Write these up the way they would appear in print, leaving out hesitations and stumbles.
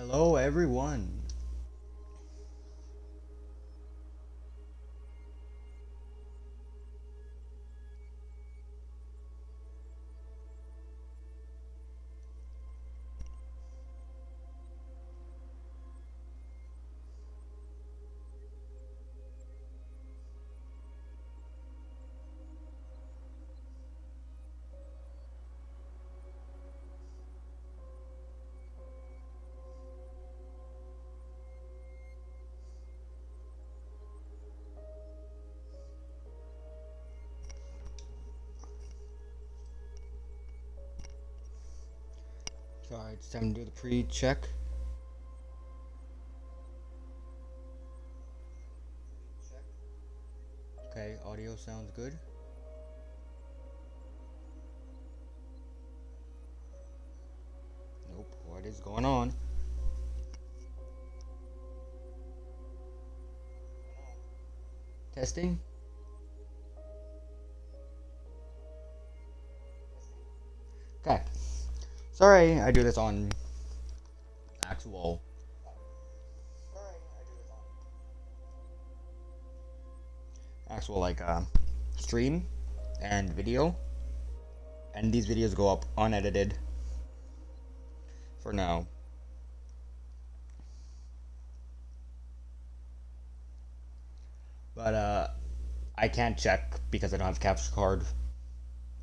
Hello, everyone. Alright, it's time to do the pre-check. Okay, audio sounds good. Nope, what is going on? Testing? Okay. Sorry, I do this on actual stream and video, and these videos go up unedited for now. But I can't check because I don't have capture card,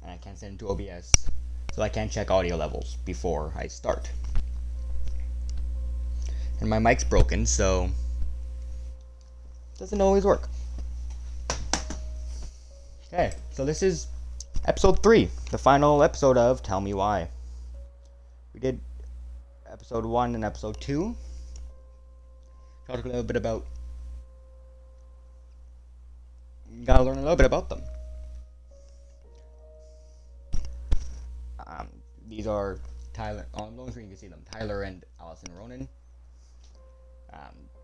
and I can't send it to OBS, so I can't check audio levels before I start. And my mic's broken, so it doesn't always work. Okay, so this is episode 3, the final episode of Tell Me Why. We did episode 1 and episode 2. Talked a little bit about... Gotta learn a little bit about them. These are Tyler... On the screen you can see them. Tyler and Allison Ronan.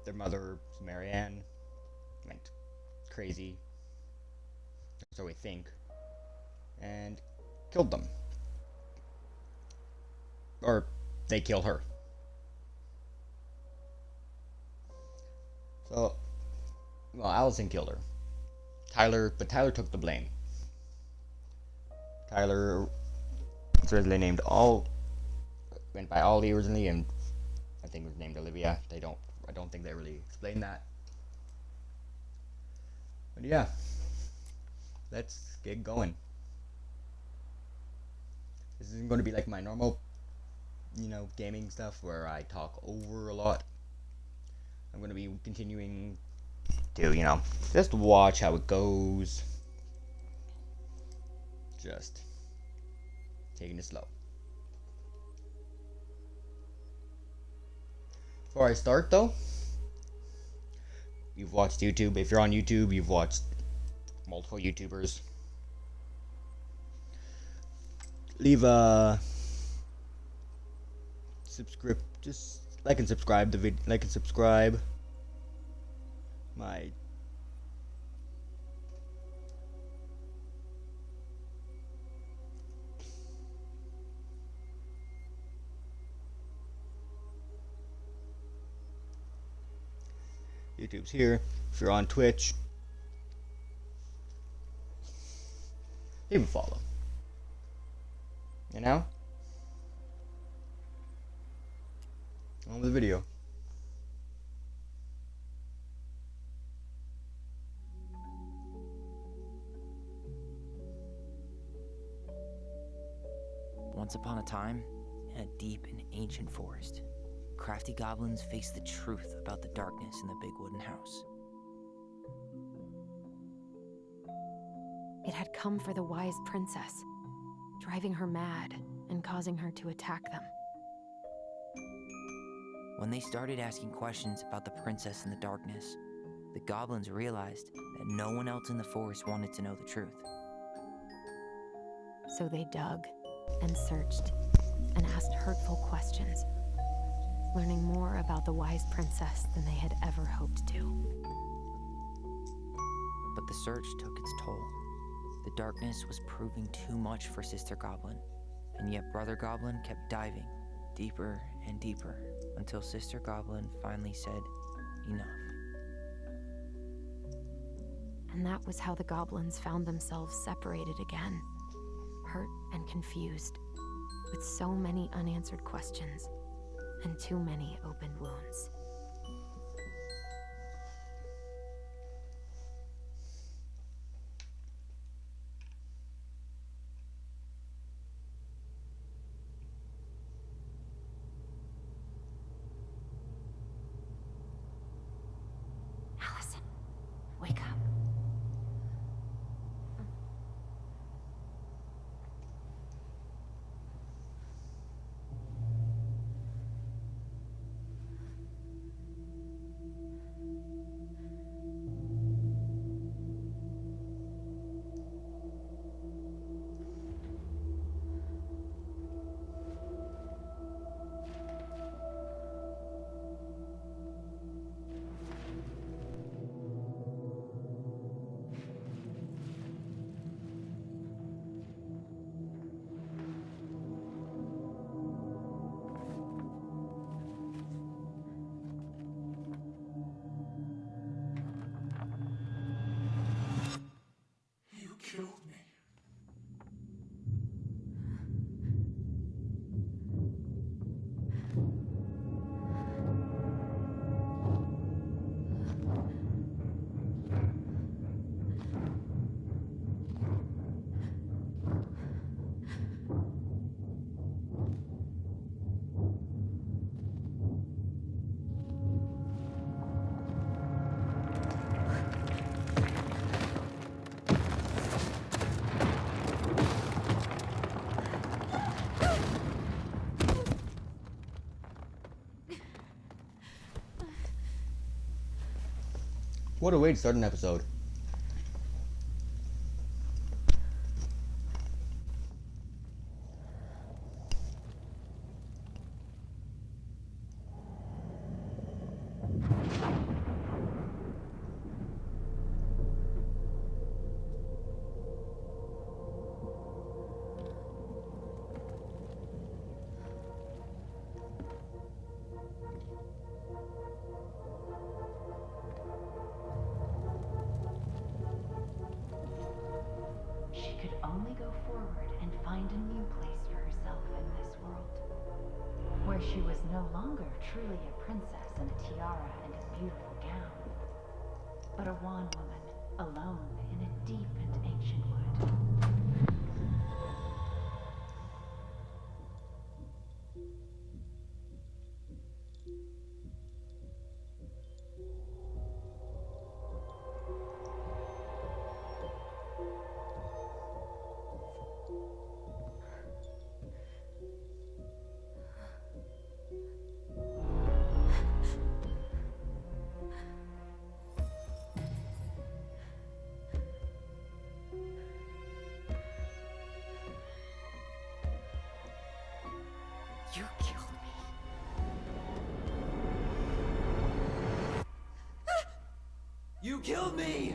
Their mother, Marianne, went crazy. So we think. And killed them. Or they killed her. So, well, Allison killed her. But Tyler took the blame. Tyler was originally named went by Ollie originally, and I think was named Olivia. I don't think they really explained that. But yeah, let's get going. This isn't going to be like my normal, gaming stuff where I talk over a lot. I'm going to be continuing to, just watch how it goes. Just taking it slow. Before I start though, you've watched YouTube. If you're on YouTube, you've watched multiple YouTubers. Leave a just like and subscribe the video, like and subscribe my YouTube's here. If you're on Twitch, leave a follow. On with the video. Once upon a time, in a deep and ancient forest, crafty goblins faced the truth about the darkness in the big wooden house. It had come for the wise princess, driving her mad and causing her to attack them. When they started asking questions about the princess in the darkness, the goblins realized that no one else in the forest wanted to know the truth. So they dug and searched and asked hurtful questions, learning more about the wise princess than they had ever hoped to. But the search took its toll. The darkness was proving too much for Sister Goblin, and yet Brother Goblin kept diving deeper and deeper, until Sister Goblin finally said, "Enough." And that was how the goblins found themselves separated again, hurt and confused, with so many unanswered questions and too many open wounds. Allison, wake up. You killed me. What a way to start an episode. She could only go forward and find a new place for herself in this world, where she was no longer truly a princess in a tiara and a beautiful gown, but a wan woman alone in a deep and ancient wood. You killed me. You killed me!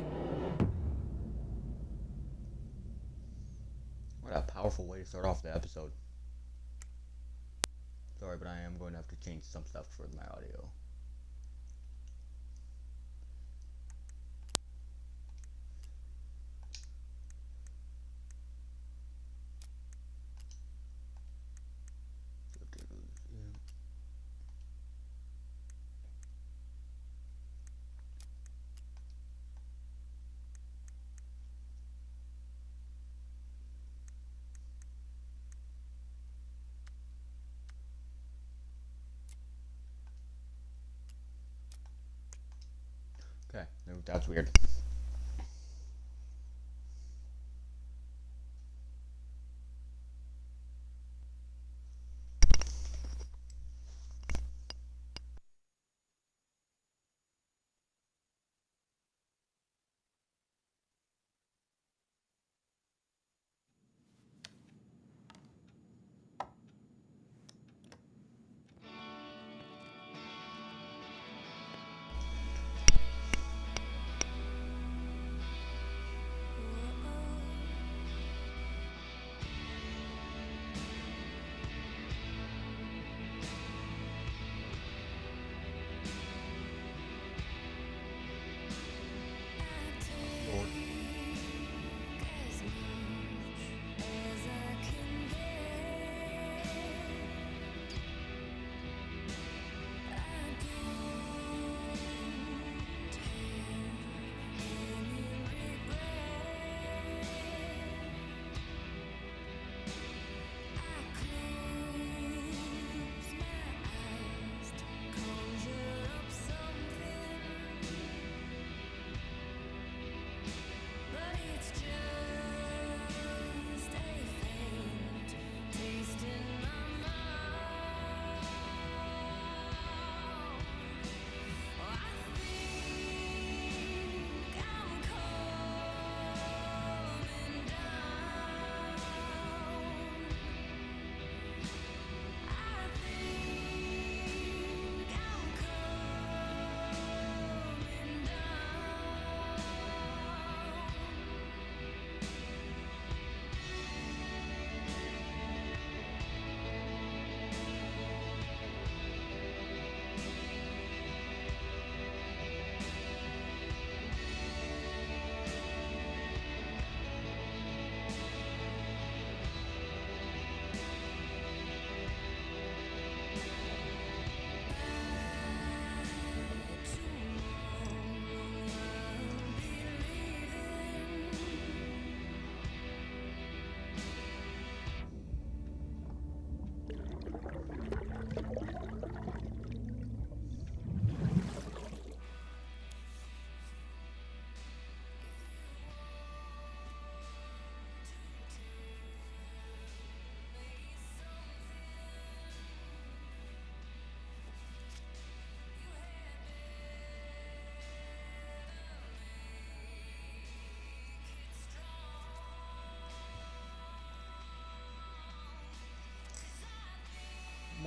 What a powerful way to start off the episode. Sorry, but I am going to have to change some stuff for my audio. Okay, that's weird.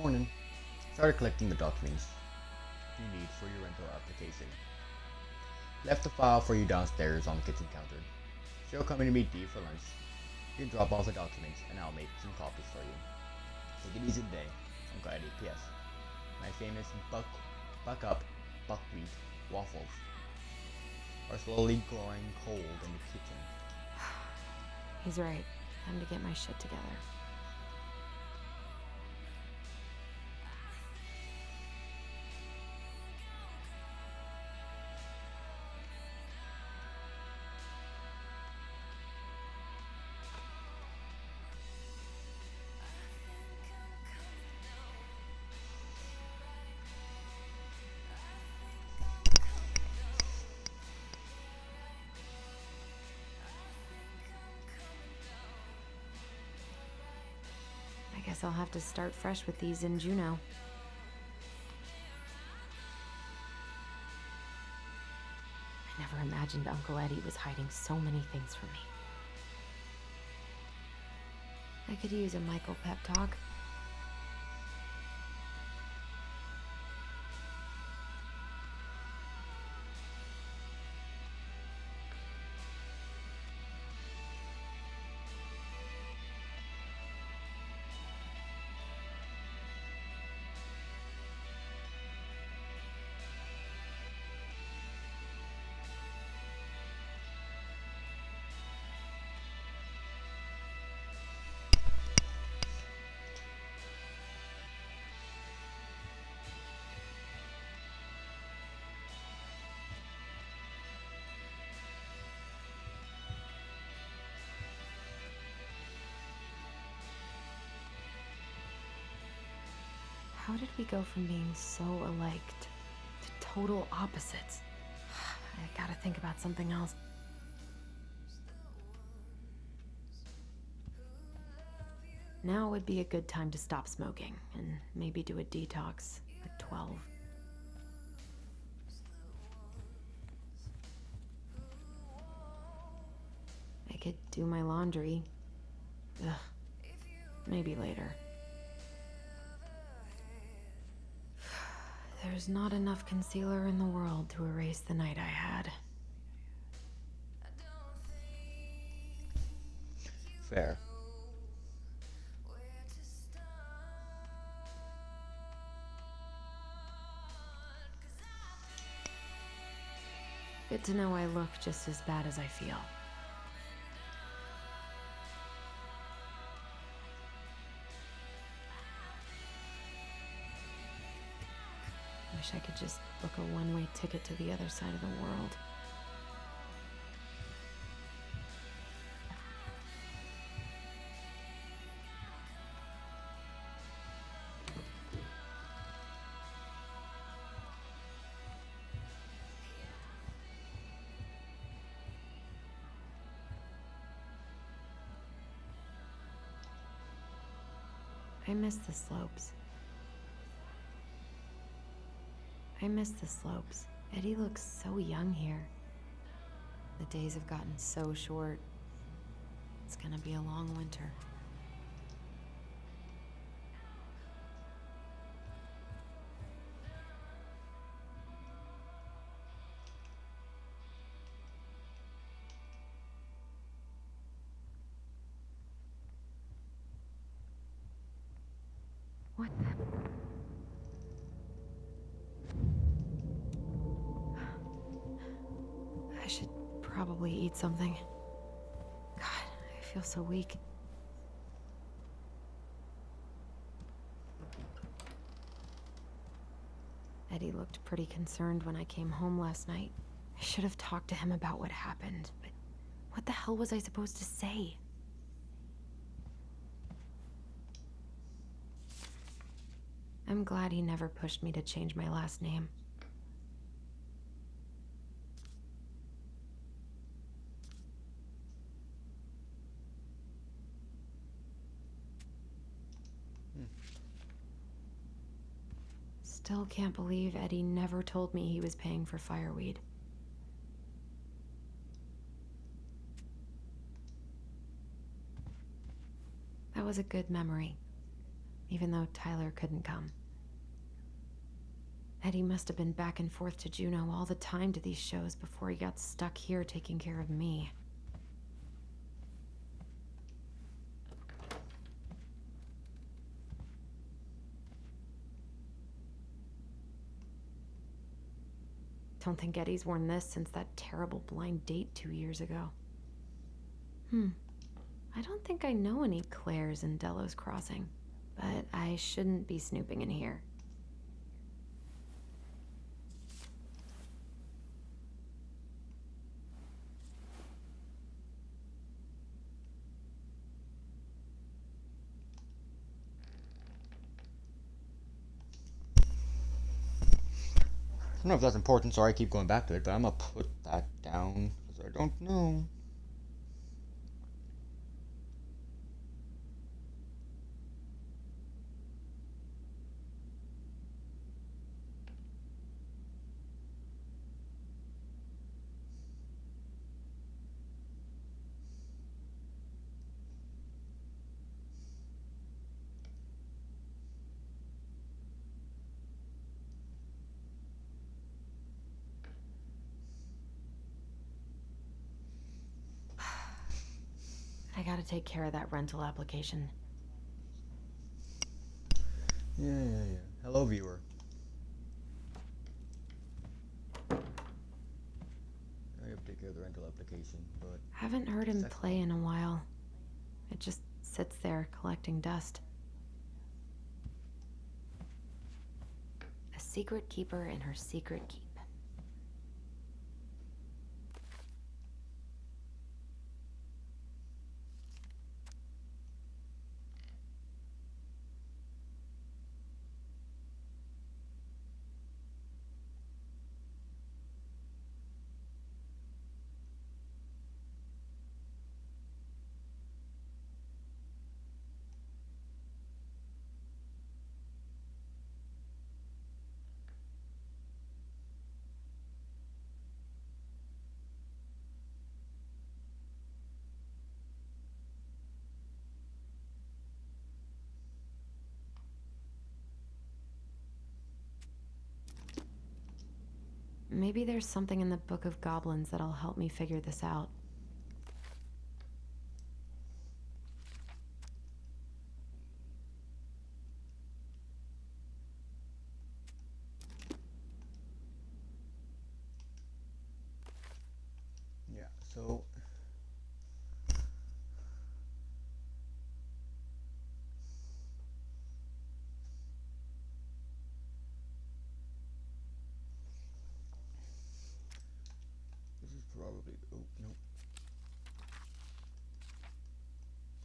morning, started collecting the documents you need for your rental application. Left a file for you downstairs on the kitchen counter. She'll come in to meet Dee for lunch. You can drop off the documents and I'll make some copies for you. Take it easy today. Uncle Eddie. P.S. My famous buck up buckwheat waffles are slowly growing cold in the kitchen. He's right. Time to get my shit together. I guess I'll have to start fresh with these in Juneau. I never imagined Uncle Eddie was hiding so many things from me. I could use a Michael pep talk. How did we go from being so alike to total opposites? I gotta think about something else. Now would be a good time to stop smoking and maybe do a detox at 12. I could do my laundry. Ugh. Maybe later. There's not enough concealer in the world to erase the night I had. Fair. Good to know I look just as bad as I feel. Wish I could just book a one-way ticket to the other side of the world. I miss the slopes. I miss the slopes. Eddie looks so young here. The days have gotten so short. It's gonna be a long winter. What the? I should probably eat something. God, I feel so weak. Eddie looked pretty concerned when I came home last night. I should have talked to him about what happened, but what the hell was I supposed to say? I'm glad he never pushed me to change my last name. Still can't believe Eddie never told me he was paying for fireweed. That was a good memory. even though Tyler couldn't come. Eddie must have been back and forth to Juneau all the time to these shows before he got stuck here taking care of me. Don't think Eddie's worn this since that terrible blind date 2 years ago. I don't think I know any Claires in Delos Crossing, but I shouldn't be snooping in here. I don't know if that's important, sorry I keep going back to it, but I'm gonna put that down because I don't know. I gotta take care of that rental application. Yeah. Hello, viewer. I have to take care of the rental application, but Haven't heard him play in a while. It just sits there collecting dust. A secret keeper in her secret keep. Maybe there's something in the Book of Goblins that'll help me figure this out. yeah, so this is probably oh no.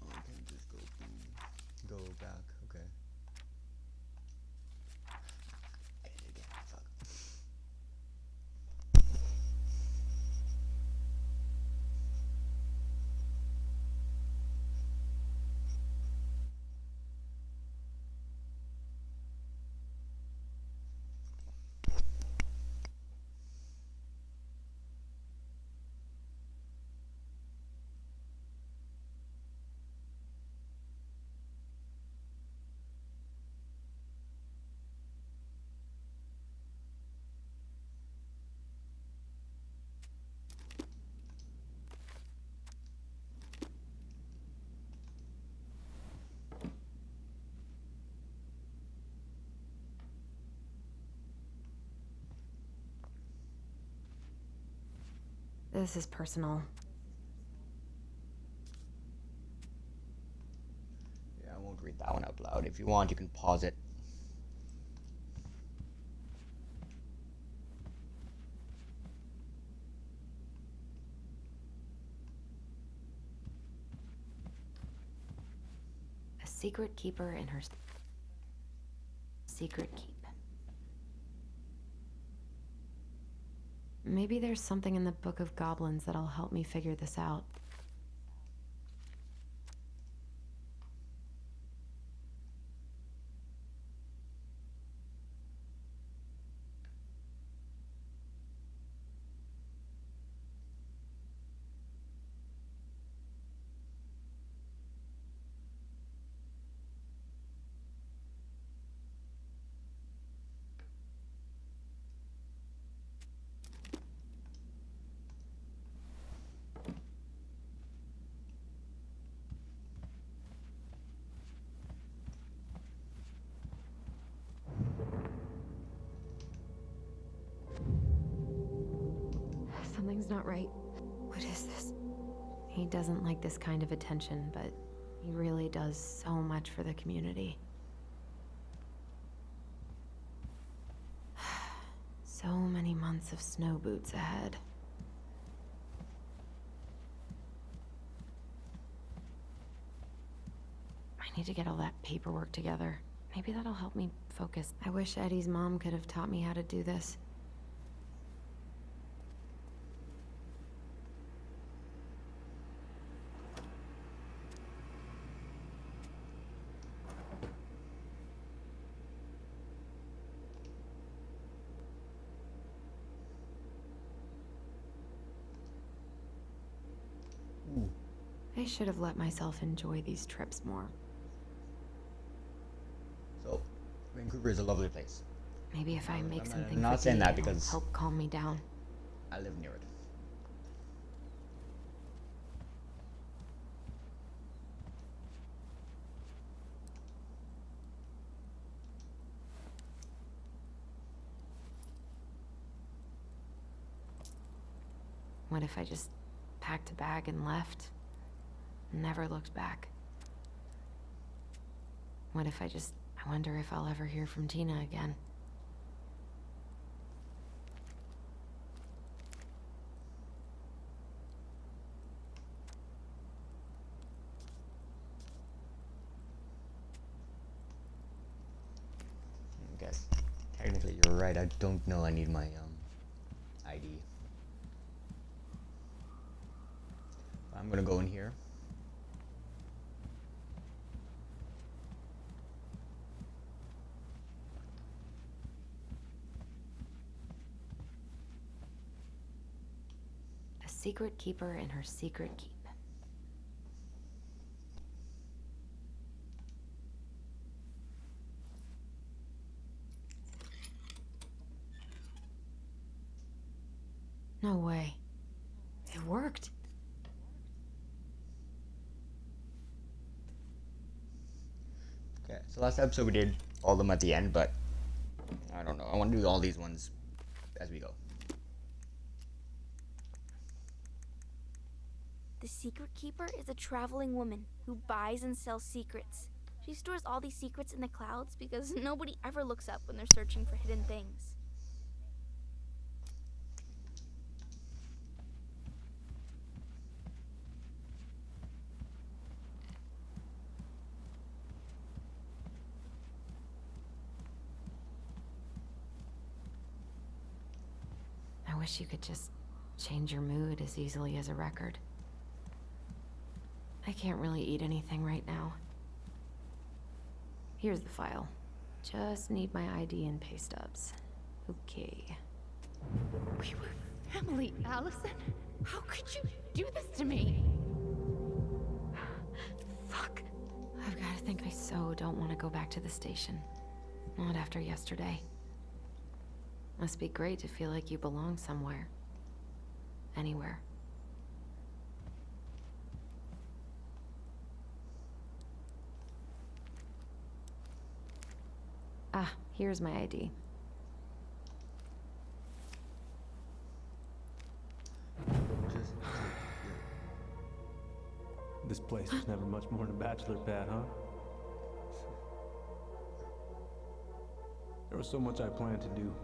Oh, I can't just go back, okay. I did it again, fuck. This is personal. Yeah, I won't read that one out loud. If you want, you can pause it. A secret keeper in her secret keep. Maybe there's something in the Book of Goblins that'll help me figure this out. Something's not right. What is this? He doesn't like this kind of attention, but he really does so much for the community. So many months of snow boots ahead. I need to get all that paperwork together. Maybe that'll help me focus. I wish Eddie's mom could have taught me how to do this. Ooh. I should have let myself enjoy these trips more. So, Vancouver is a lovely place. Maybe if I make I'm something not for saying Dee, that it'll because- help calm me down. I live near it. What if I just packed a bag and left? Never looked back. What if I wonder if I'll ever hear from Tina again. I guess technically you're right. I don't know. I need my ID. I'm gonna go in here. A secret keeper in her secret keep. No way. It worked. Okay, so last episode we did all of them at the end, but I don't know. I want to do all these ones as we go. The Secret Keeper is a traveling woman who buys and sells secrets. She stores all these secrets in the clouds because nobody ever looks up when they're searching for hidden things. I wish you could just change your mood as easily as a record. I can't really eat anything right now. Here's the file. Just need my ID and pay stubs. Okay. We were family, Allison. How could you do this to me? Fuck. I've got to think I so don't want to go back to the station. Not after yesterday. Must be great to feel like you belong somewhere. Anywhere. Ah, here's my ID. Just This place was never much more than a bachelor pad, huh? There was so much I planned to do.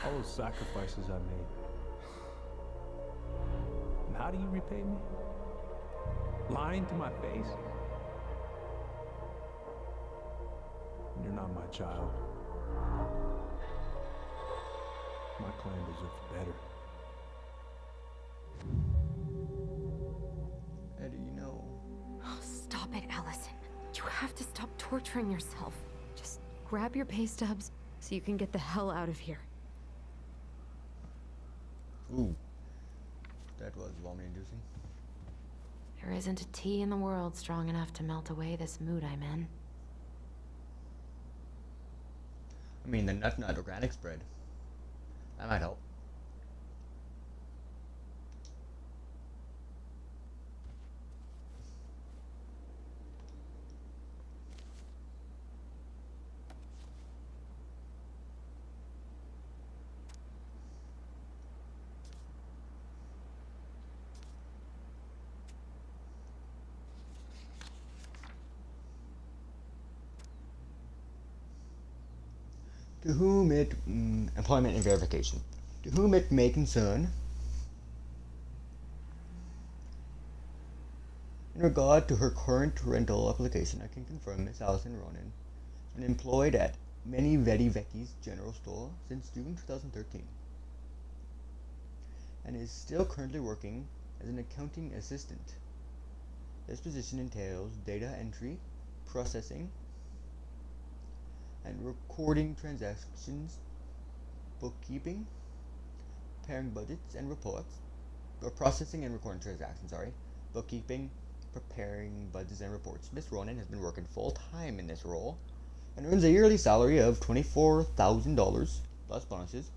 All those sacrifices I made. And how do you repay me? Lying to my face? You're not my child. My clan deserves better. Eddie, you know. Oh, stop it, Allison. You have to stop torturing yourself. Just grab your pay stubs so you can get the hell out of here. Ooh. That was vomit-inducing. There isn't a tea in the world strong enough to melt away this mood I'm in. I mean, the nut organic spread. That might help. To whom it employment and verification. To whom it may concern, in regard to her current rental application, I can confirm Miss Allison Ronan has been employed at Many Vedi Vecchi's general store since June 2013 and is still currently working as an accounting assistant. This position entails data entry, processing, and recording transactions, bookkeeping, preparing budgets and reports, or processing and recording transactions, bookkeeping, preparing budgets and reports. Miss Ronan has been working full-time in this role and earns a yearly salary of $24,000 plus bonuses.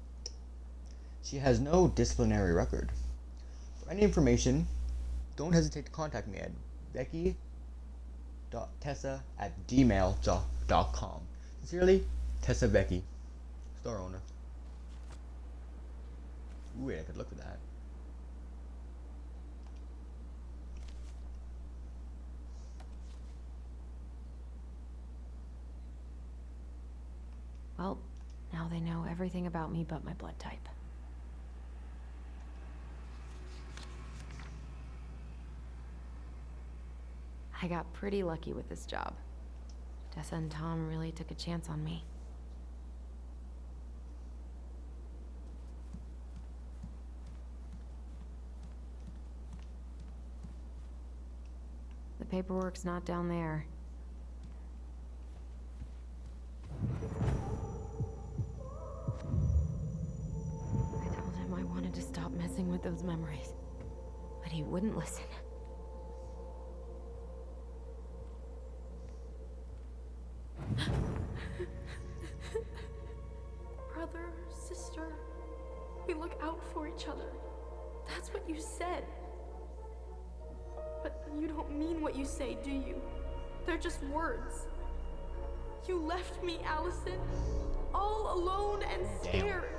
She has no disciplinary record. For any information, don't hesitate to contact me at becky.tessa@gmail.com. Sincerely, Tessa Becky, store owner. Ooh, wait, I could look at that. Well, now they know everything about me but my blood type. I got pretty lucky with this job. Tessa and Tom really took a chance on me. The paperwork's not down there. I told him I wanted to stop messing with those memories, but he wouldn't listen. Brother, sister, we look out for each other. That's what you said. But you don't mean what you say, do you? They're just words. You left me, Allison, all alone and scared.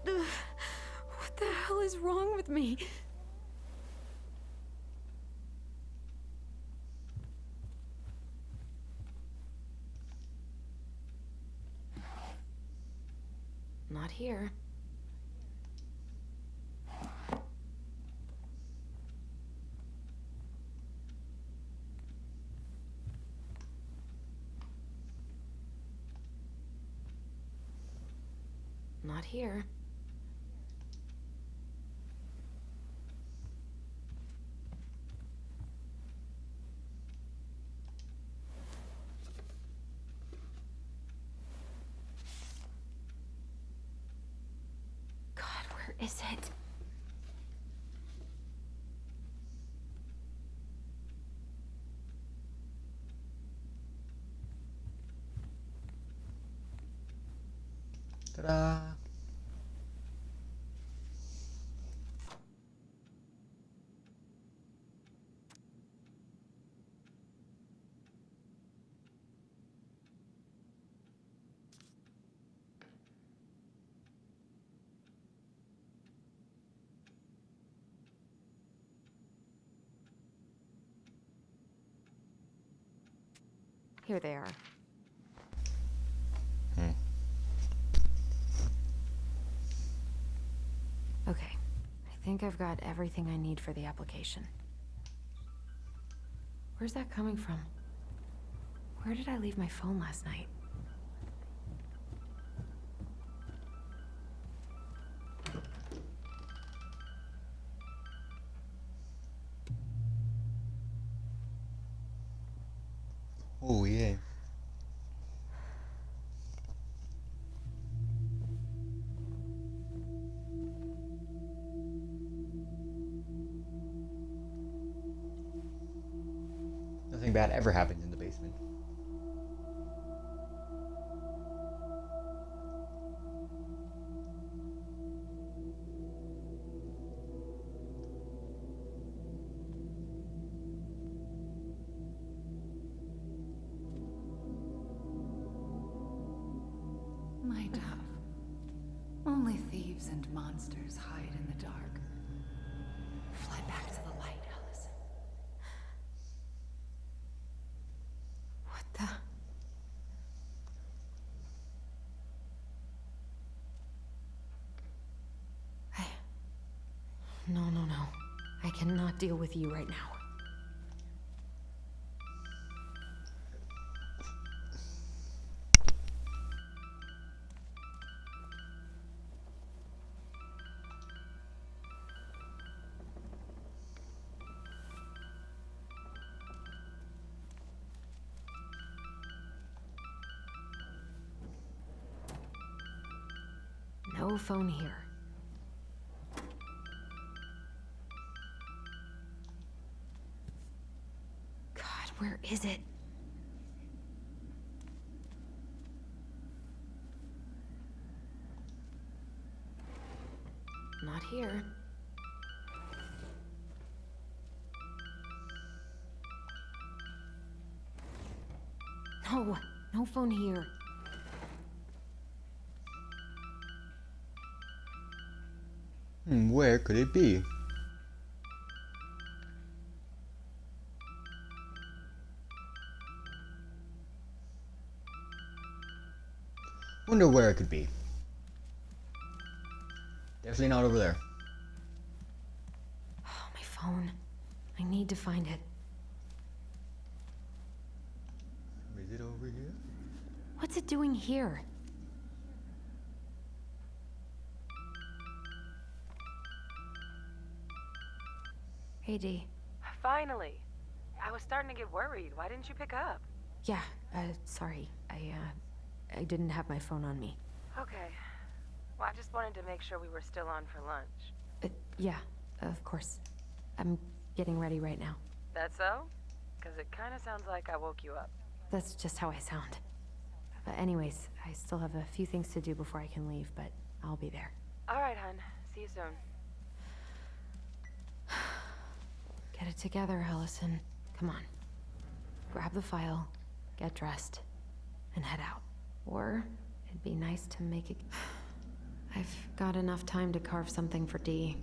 What the hell is wrong with me? Not here. Not here. God, where is it? Ta-da! Here they are. Okay, I think I've got everything I need for the application. Where's that coming from? Where did I leave my phone last night? Oh, yeah. Nothing bad ever happens in the basement. My dove. Only thieves and monsters hide in the dark. Fly back to the light, Allison. No, no, no. I cannot deal with you right now. No phone here. God, where is it? Not here. No, no phone here. Where could it be? Wonder where it could be. Definitely not over there. Oh, my phone. I need to find it. Is it over here? What's it doing here? Hey, Dee. Finally. I was starting to get worried. Why didn't you pick up? Yeah, sorry. I didn't have my phone on me. Okay. Well, I just wanted to make sure we were still on for lunch. Yeah, of course. I'm getting ready right now. That so? Because it kind of sounds like I woke you up. That's just how I sound. But anyways, I still have a few things to do before I can leave, but I'll be there. All right, hun. See you soon. Get it together, Allison. Come on. Grab the file, get dressed, and head out. Or it'd be nice to make it... I've got enough time to carve something for Dee.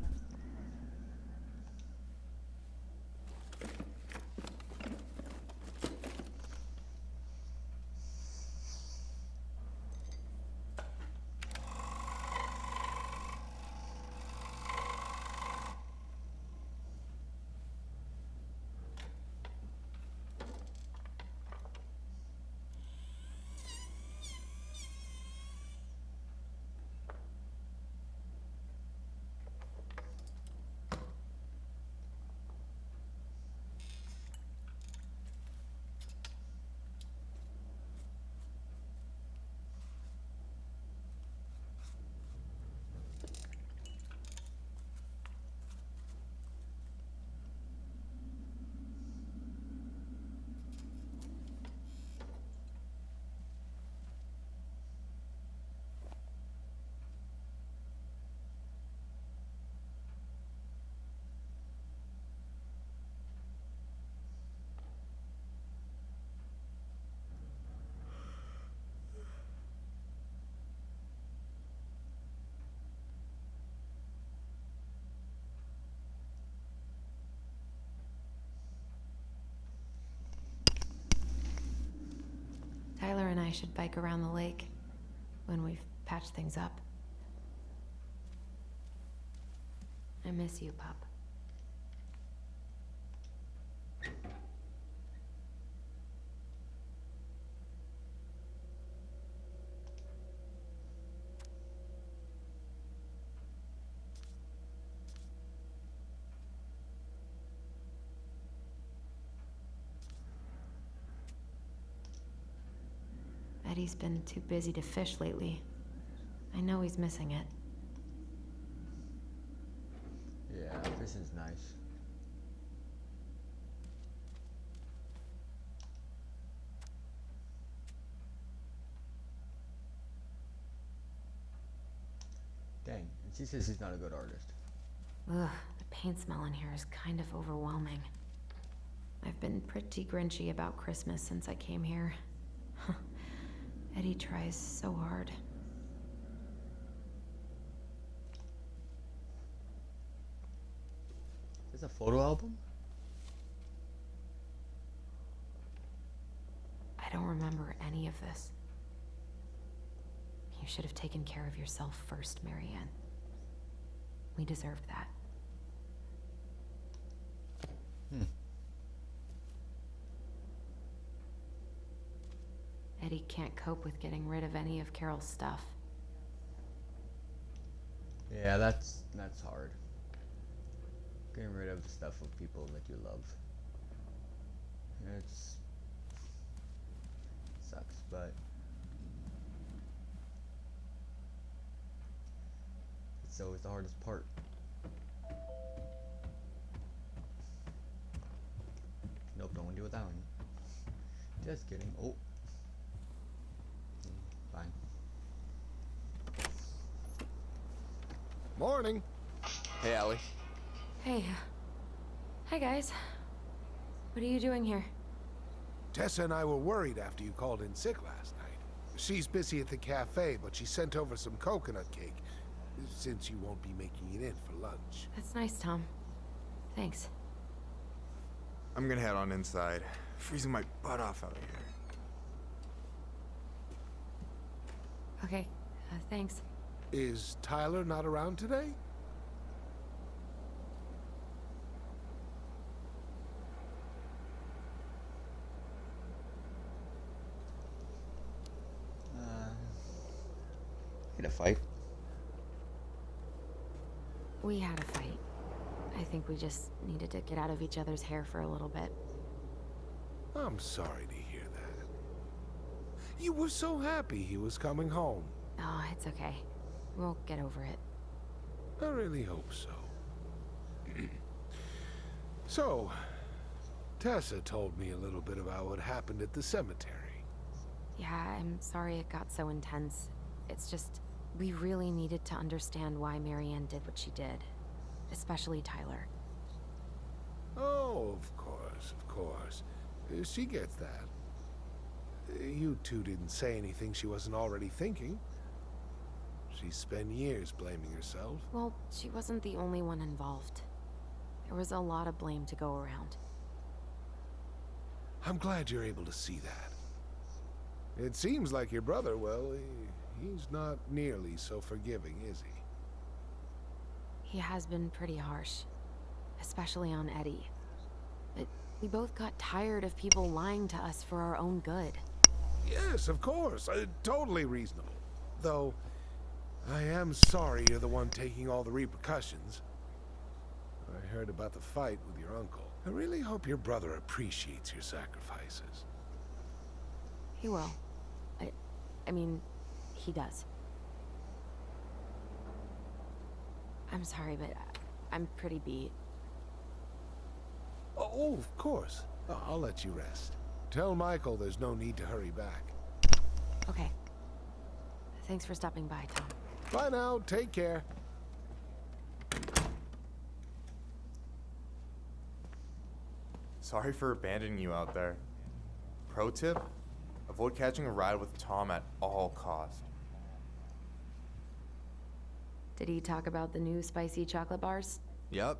Tyler and I should bike around the lake when we've patched things up. I miss you, pup. Eddie's been too busy to fish lately. I know he's missing it. Yeah, fishing's nice. Dang, and she says she's not a good artist. Ugh, the paint smell in here is kind of overwhelming. I've been pretty grinchy about Christmas since I came here. Eddie tries so hard. Is this a photo album? I don't remember any of this. You should have taken care of yourself first, Marianne. We deserved that. Eddie can't cope with getting rid of any of Carol's stuff. Yeah, that's hard. Getting rid of stuff of people that you love. It's sucks, but it's always the hardest part. Nope, don't want to deal with that one. Just kidding. Oh. Fine. Morning. Hey, Allie. Hey. Hi, guys. What are you doing here? Tessa and I were worried after you called in sick last night. She's busy at the cafe, but she sent over some coconut cake, since you won't be making it in for lunch. That's nice, Tom. Thanks. I'm gonna head on inside. Freezing my butt off out here. Okay, thanks. Is Tyler not around today? Had a fight. We had a fight. I think we just needed to get out of each other's hair for a little bit. I'm sorry to hear that. You were so happy he was coming home. Oh, it's okay. We'll get over it. I really hope so. So, Tessa told me a little bit about what happened at the cemetery. Yeah, I'm sorry it got so intense. It's just, we really needed to understand why Marianne did what she did. Especially Tyler. Oh, of course, of course. She gets that. You two didn't say anything she wasn't already thinking. She spent years blaming herself. Well, she wasn't the only one involved. There was a lot of blame to go around. I'm glad you're able to see that. It seems like your brother, well, he's not nearly so forgiving, is he? He has been pretty harsh. Especially on Eddie. But we both got tired of people lying to us for our own good. Yes, of course. Totally reasonable. Though, I am sorry you're the one taking all the repercussions. I heard about the fight with your uncle. I really hope your brother appreciates your sacrifices. He will. I mean, he does. I'm sorry, but I'm pretty beat. Oh, of course. I'll let you rest. Tell Michael there's no need to hurry back. Okay. Thanks for stopping by, Tom. Bye now. Take care. Sorry for abandoning you out there. Pro tip? Avoid catching a ride with Tom at all costs. Did he talk about the new spicy chocolate bars? Yep.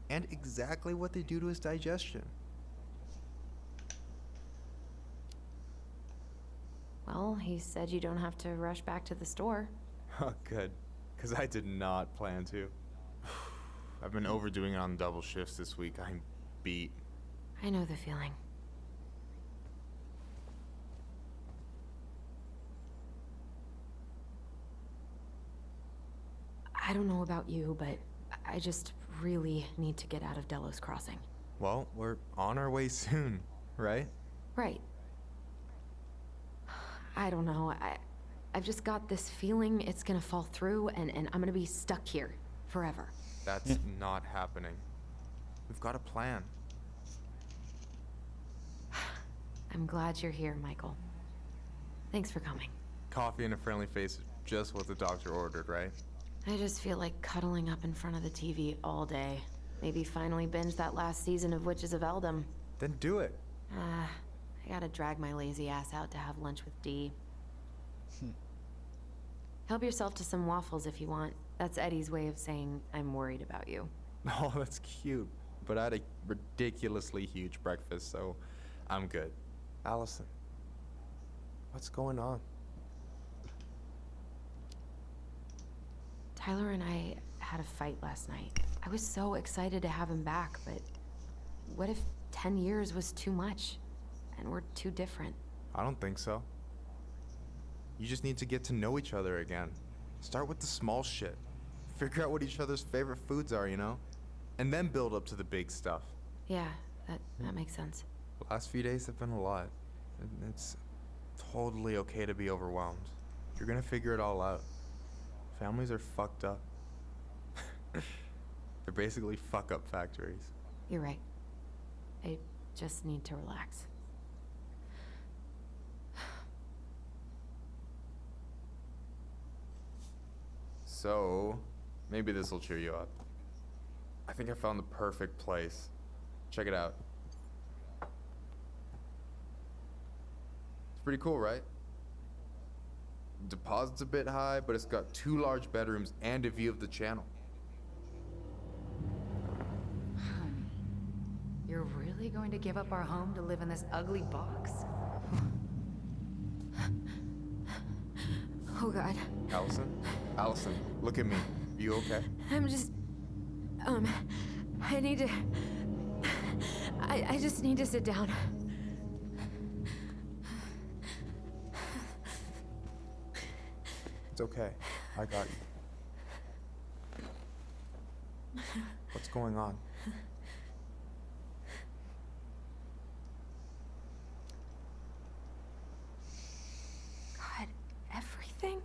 And exactly what they do to his digestion. Well, he said you don't have to rush back to the store. Oh, good. Because I did not plan to. I've been overdoing it on double shifts this week. I'm beat. I know the feeling. I don't know about you, but I just really need to get out of Delos Crossing. Well, we're on our way soon, right? Right. I don't know. I've just got this feeling it's gonna fall through and I'm gonna be stuck here forever. That's not happening. We've got a plan. I'm glad you're here, Michael. Thanks for coming. Coffee and a friendly face is just what the doctor ordered, right? I just feel like cuddling up in front of the TV all day. Maybe finally binge that last season of Witches of Eldom. Then do it. I gotta drag my lazy ass out to have lunch with Dee. Help yourself to some waffles if you want. That's Eddie's way of saying I'm worried about you. Oh, that's cute. But I had a ridiculously huge breakfast, so I'm good. Allison, what's going on? Tyler and I had a fight last night. I was so excited to have him back, but what if 10 years was too much and we're too different? I don't think so. You just need to get to know each other again. Start with the small shit. Figure out what each other's favorite foods are, you know? And then build up to the big stuff. Yeah, that makes sense. The last few days have been a lot. It's totally okay to be overwhelmed. You're gonna figure it all out. Families are fucked up. They're basically fuck-up factories. You're right. I just need to relax. So, maybe this will cheer you up. I think I found the perfect place. Check it out. It's pretty cool, right? Deposit's a bit high, but it's got 2 large bedrooms and a view of the channel. Honey, you're really going to give up our home to live in this ugly box? Oh God. Allison? Allison, look at me. You okay? I'm just... I need to... I just need to sit down. It's okay. I got you. What's going on? God, everything?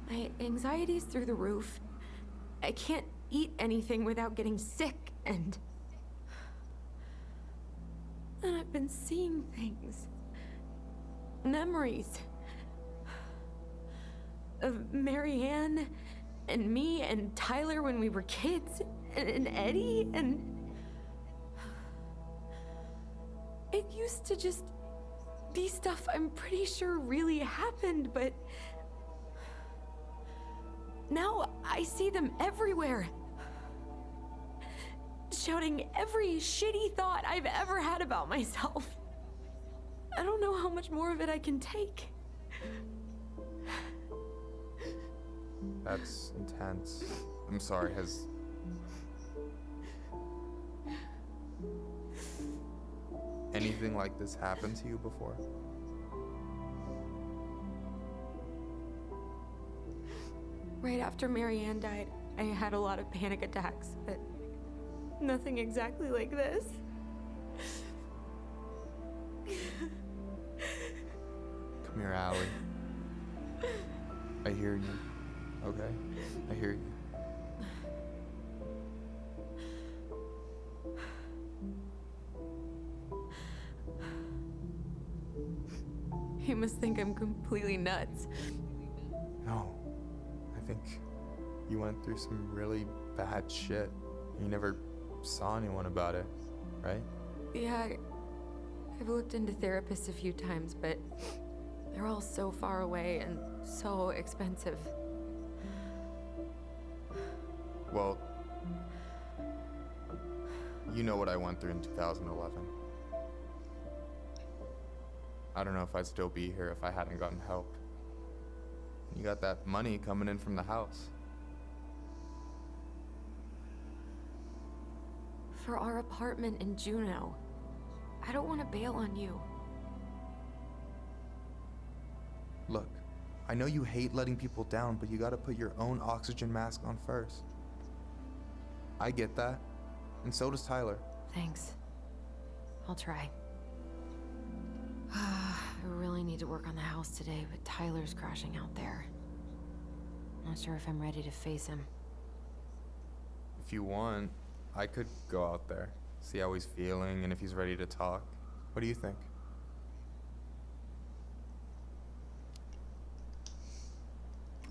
My anxiety's through the roof. I can't eat anything without getting sick, and I've been seeing things. Memories. Of Marianne, and me, and Tyler when we were kids, and Eddie, and... It used to just be stuff I'm pretty sure really happened, but... Now I see them everywhere. Shouting every shitty thought I've ever had about myself. I don't know how much more of it I can take. That's intense. I'm sorry, has... anything like this happened to you before? Right after Marianne died, I had a lot of panic attacks, but nothing exactly like this. Come here, Allie. I hear you. Okay? I hear you. You must think I'm completely nuts. No. I think you went through some really bad shit. You never saw anyone about it, right? Yeah, I've looked into therapists a few times, but they're all so far away and so expensive. Well, you know what I went through in 2011. I don't know if I'd still be here if I hadn't gotten help. You got that money coming in from the house. For our apartment in Juneau. I don't want to bail on you. Look, I know you hate letting people down, but you gotta put your own oxygen mask on first. I get that, and so does Tyler. Thanks. I'll try. I really need to work on the house today, but Tyler's crashing out there. Not sure if I'm ready to face him. If you want, I could go out there, see how he's feeling, and if he's ready to talk. What do you think?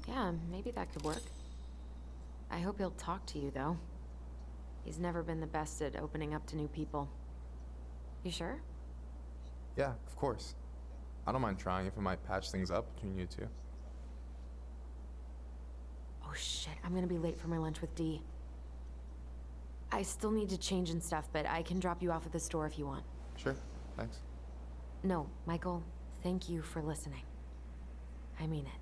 Yeah, maybe that could work. I hope he'll talk to you, though. He's never been the best at opening up to new people. You sure? Yeah, of course. I don't mind trying if it might patch things up between you two. Oh shit, I'm gonna be late for my lunch with Dee. I still need to change and stuff, but I can drop you off at the store if you want. Sure, thanks. No, Michael, thank you for listening. I mean it.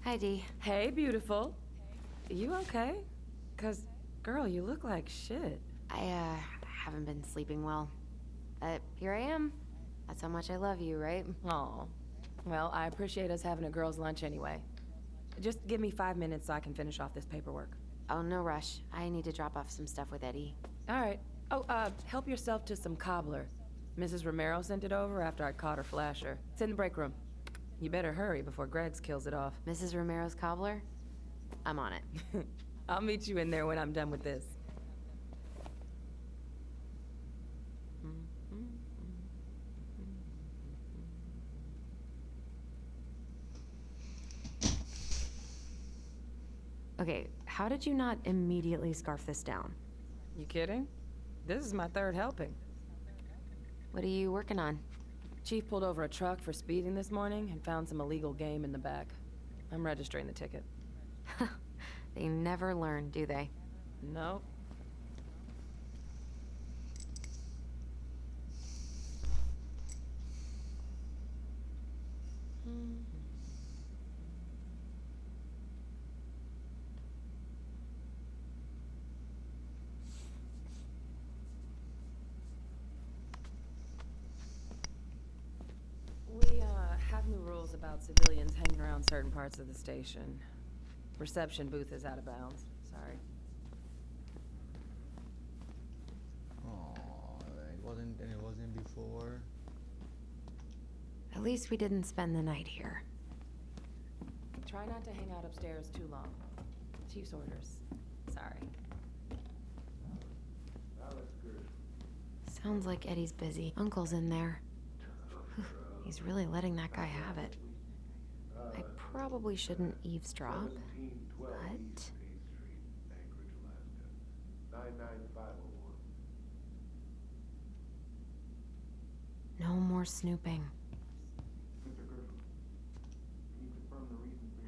Hi, Dee. Hey, beautiful. You okay? 'Cause, girl, you look like shit. I haven't been sleeping well. But here I am. That's how much I love you, right? Aw. Well, I appreciate us having a girls' lunch anyway. Just give me 5 minutes so I can finish off this paperwork. Oh, no rush. I need to drop off some stuff with Eddie. All right. Oh, help yourself to some cobbler. Mrs. Romero sent it over after I caught her flasher. It's in the break room. You better hurry before Greggs kills it off. Mrs. Romero's cobbler? I'm on it. I'll meet you in there when I'm done with this. Okay, how did you not immediately scarf this down? You kidding? This is my third helping. What are you working on? Chief pulled over a truck for speeding this morning and found some illegal game in the back. I'm registering the ticket. They never learn, do they? Nope. We, have new rules about civilians hanging around certain parts of the station. Reception booth is out of bounds. Sorry. Oh, it wasn't before. At least we didn't spend the night here. Try not to hang out upstairs too long. Chief's orders. Sorry. Sounds like Eddie's busy. Uncle's in there. He's really letting that guy have it. I probably shouldn't eavesdrop, but... No more snooping.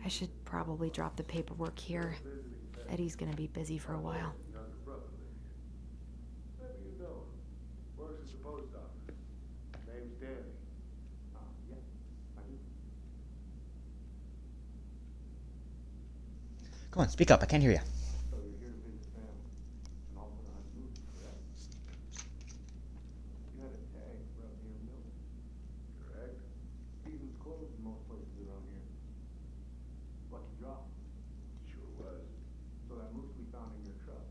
I should probably drop the paperwork here. Eddie's gonna be busy for a while. Works at the post office. Name's Danny. Yes, I do. Come on, speak up. I can't hear you. So you're here to visit family and also to hunt moose, correct? You had a tag for up near Milton. Correct. Season's closed in most places around here. Lucky draw. Sure was. So that moose we found in your truck,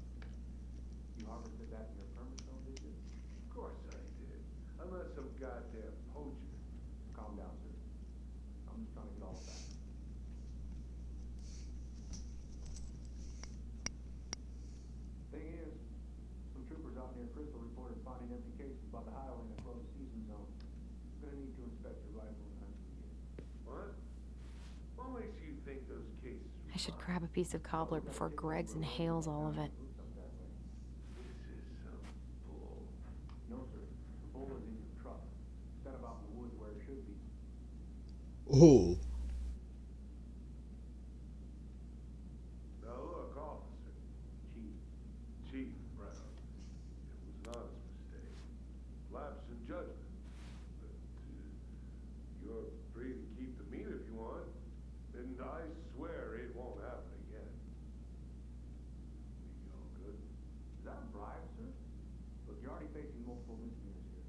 you harvested that in your permit zone, did you? Of course I did. I'm not some goddamn poacher. Calm down, sir. I'm just trying to get all of that. Thing is, some troopers out near Crystal reported finding empty cases by the highway in a closed season zone. I'm gonna need to inspect your rifle and hunting gear. What? What makes you think those cases? I should grab a piece of cobbler before Greggs inhales all of it. This is some bull. No, sir. The bull is in your truck. Set about the woods where it should be. Oh. Now look, officer. Chief Brown. It was an honest mistake. Lapse in judgment. But you're free to keep the meat if you want. And I swear it won't happen again. You all good? Is that a bribe, sir? Look, you're already facing multiple misdemeanors here.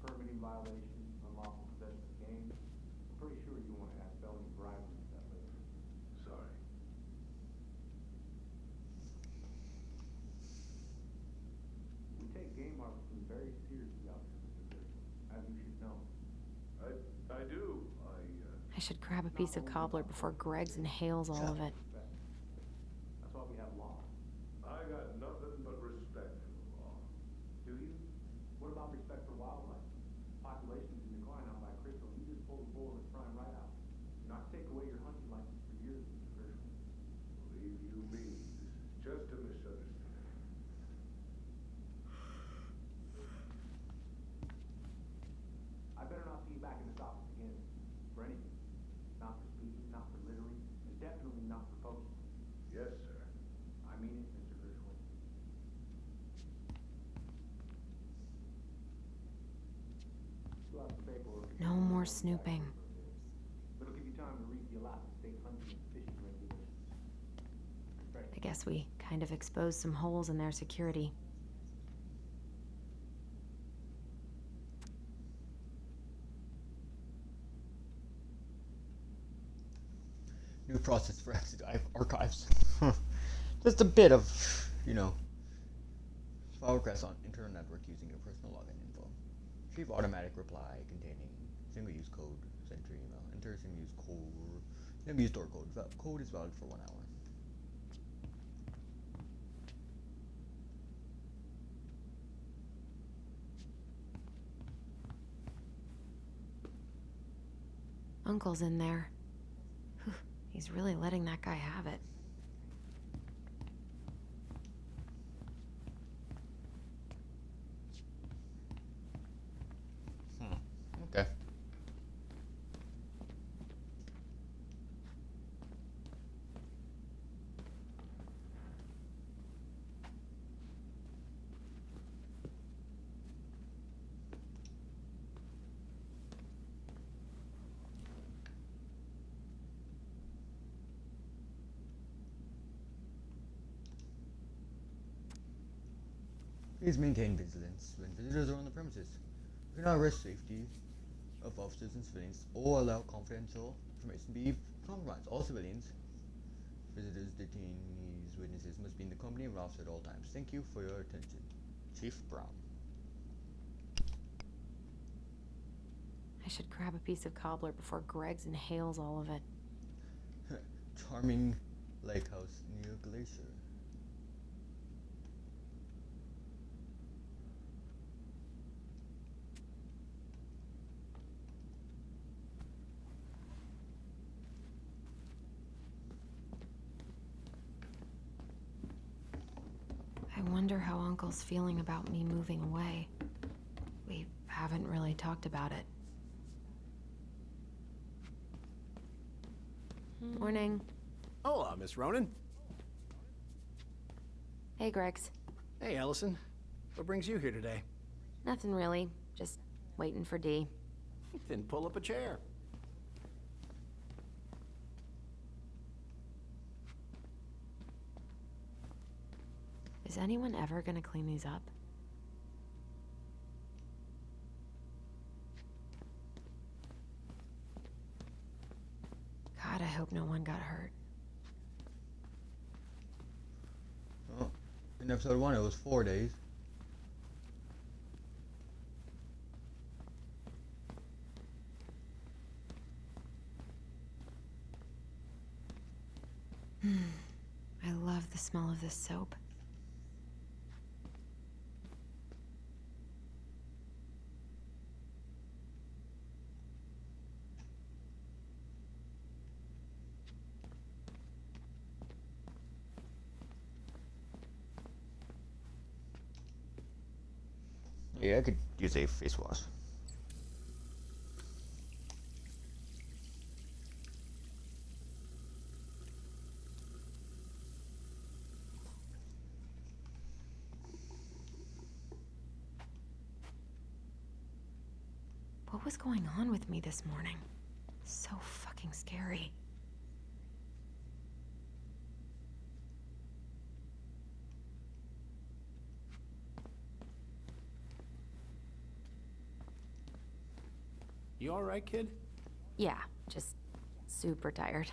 Permitting violation, unlawful possession of game. I'm pretty sure you want to add felony bribery to that list. Sorry. We take game harvesting very seriously out here, Mr. Grisham, as you should know. I do. I should grab a piece of cobbler before Greggs inhales all of it. That's why we have law. I got nothing but respect for the law. Do you? What about respect for wildlife? Population's in decline out by Crystal. You just pulled a bull in its prime right out. Not take away your hunting license for years, Mr. Grisham. Believe you me, this is just a misunderstanding. I better not see you back in this office again. For anything. Not for speaking, not for littering, and definitely not for poaching. Yes, sir. I mean it, Mr. Grisham. Fill out the paperwork. No more snooping. It'll give you time to read the allowed state hunting and fishing guess we kind of exposed some holes in their security. New process for exit archives. Just a bit of, progress on internal network using your personal login info. Retrieve automatic reply containing single-use code, sent to your email. Enter single-use code. Single-use store code. Code is valid for 1 hour. Uncle's in there. Whew, he's really letting that guy have it. Okay. Please maintain vigilance when visitors are on the premises. Do not risk safety of officers and civilians or allow confidential information to be compromised. All civilians, visitors, detainees, witnesses must be in the company of an officer at all times. Thank you for your attention. Chief Brown. I should grab a piece of cobbler before Greggs inhales all of it. Charming lake house near Glacier. I wonder how Uncle's feeling about me moving away. We haven't really talked about it. Morning. Hola, Miss Ronan. Hey, Greggs. Hey, Allison. What brings you here today? Nothing really. Just waiting for Dee. Then pull up a chair. Is anyone ever gonna clean these up? God, I hope no one got hurt. Oh, in episode 1 it was 4 days. I love the smell of this soap. Yeah, I could use a face wash. What was going on with me this morning? So fucking scary. You all right, kid? Yeah, just super tired.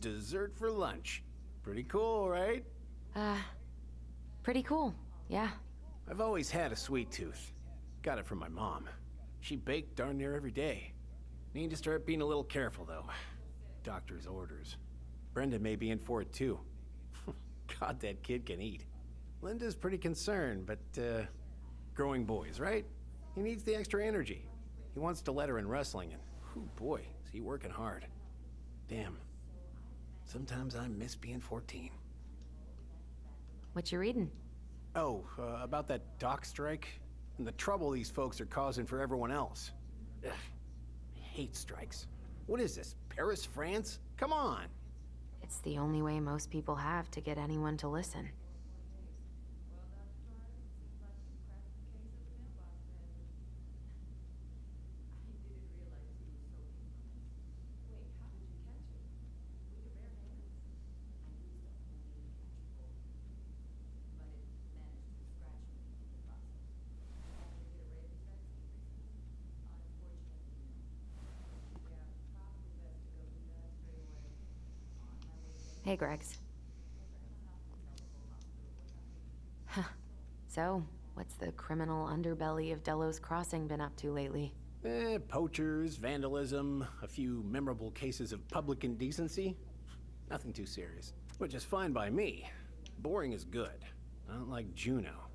Dessert for lunch. Pretty cool, right? Pretty cool, yeah. I've always had a sweet tooth. Got it from my mom. She baked darn near every day. Need to start being a little careful, though. Doctor's orders. Brenda may be in for it, too. God, that kid can eat. Linda's pretty concerned, but, growing boys, right? He needs the extra energy. He wants to let her in wrestling, and, oh boy, is he working hard. Damn. Sometimes I miss being 14. What you reading? Oh, about that dock strike? And the trouble these folks are causing for everyone else. Ugh, I hate strikes. What is this, Paris, France? Come on! It's the only way most people have to get anyone to listen. Hey, Gregs. Huh. So, what's the criminal underbelly of Delos Crossing been up to lately? Poachers, vandalism, a few memorable cases of public indecency. Nothing too serious. Which is fine by me. Boring is good. Not like Juneau.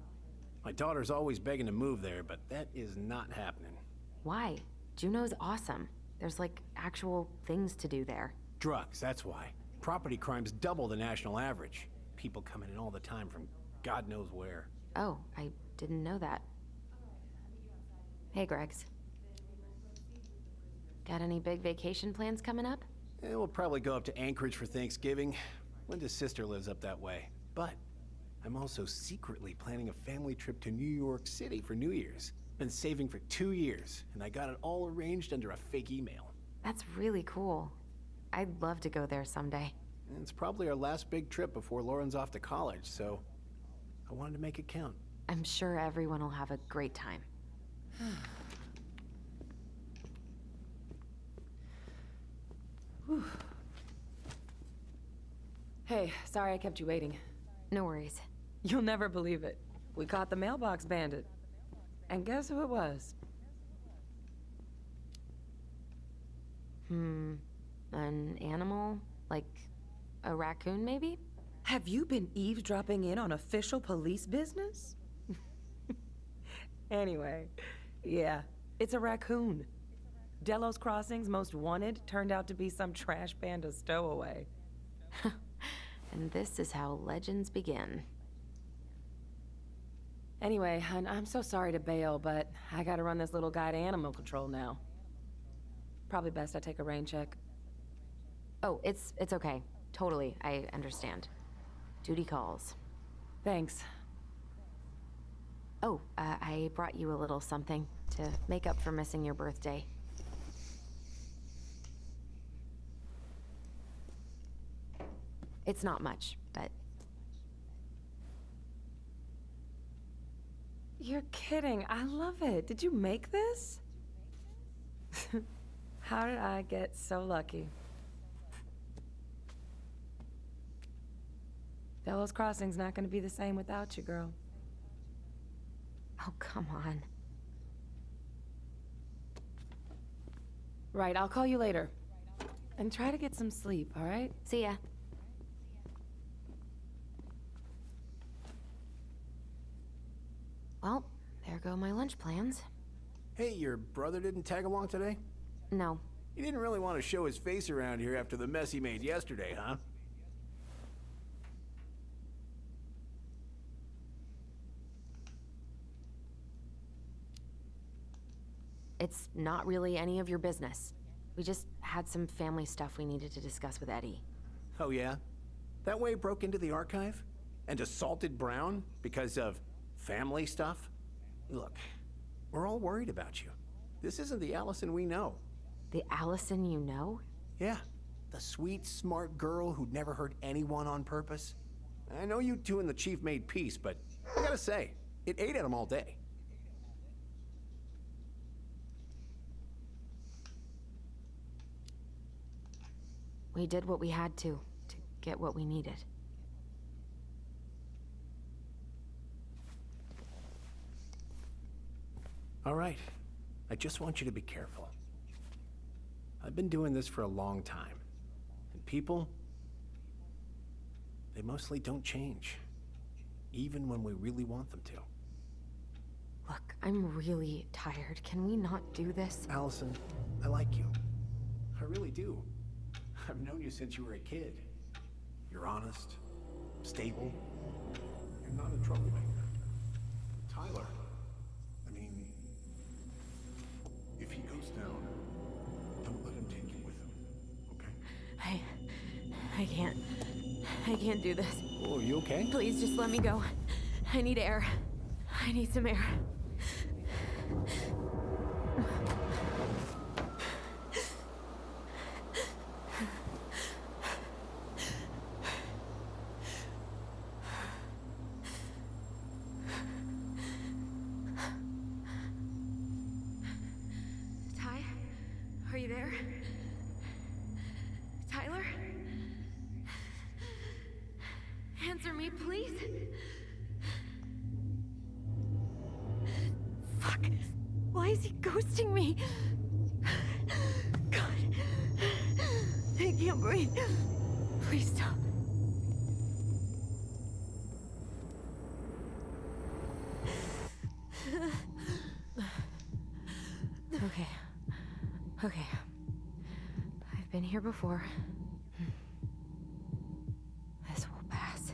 My daughter's always begging to move there, but that is not happening. Why? Juneau's awesome. There's like actual things to do there. Drugs, that's why. Property crime's double the national average. People coming in all the time from God knows where. Oh, I didn't know that. Hey, Gregs. Got any big vacation plans coming up? We'll probably go up to Anchorage for Thanksgiving. Linda's sister lives up that way. But I'm also secretly planning a family trip to New York City for New Year's. Been saving for 2 years, and I got it all arranged under a fake email. That's really cool. I'd love to go there someday. It's probably our last big trip before Lauren's off to college, so I wanted to make it count. I'm sure everyone will have a great time. Hey, sorry I kept you waiting. No worries. You'll never believe it. We caught the mailbox bandit. And guess who it was? An animal? Like a raccoon, maybe? Have you been eavesdropping in on official police business? Anyway, yeah, it's a raccoon. Delos Crossing's most wanted turned out to be some trash panda stowaway. And this is how legends begin. Anyway, I'm so sorry to bail, but I gotta run this little guy to animal control now. Probably best I take a rain check. Oh, it's okay. Totally, I understand. Duty calls. Thanks. Oh, I brought you a little something to make up for missing your birthday. It's not much, but... You're kidding. I love it. Did you make this? How did I get so lucky? Delos Crossing's not gonna be the same without you, girl. Oh, come on. Right, I'll call you later. And try to get some sleep, all right? See ya. Well, there go my lunch plans. Hey, your brother didn't tag along today? No. He didn't really want to show his face around here after the mess he made yesterday, huh? It's not really any of your business. We just had some family stuff we needed to discuss with Eddie. Oh yeah? That way broke into the archive? And assaulted Brown because of family stuff? Look, we're all worried about you. This isn't the Allison we know. The Allison you know? Yeah, the sweet, smart girl who'd never hurt anyone on purpose. I know you two and the Chief made peace, but I gotta say, it ate at him all day. We did what we had to get what we needed. All right. I just want you to be careful. I've been doing this for a long time. And people, they mostly don't change. Even when we really want them to. Look, I'm really tired. Can we not do this? Allison, I like you. I really do. I've known you since you were a kid. You're honest, stable. You're not a troublemaker. Tyler. I mean, if he goes down, don't let him take you with him, okay? I can't. I can't do this. Oh, you okay? Please just let me go. I need air. I need some air. Ty? Are you there? Tyler? Answer me, please. Fuck. Why is he ghosting me? God. I can't breathe. Please stop. Okay. Okay. I've been here before. This will pass.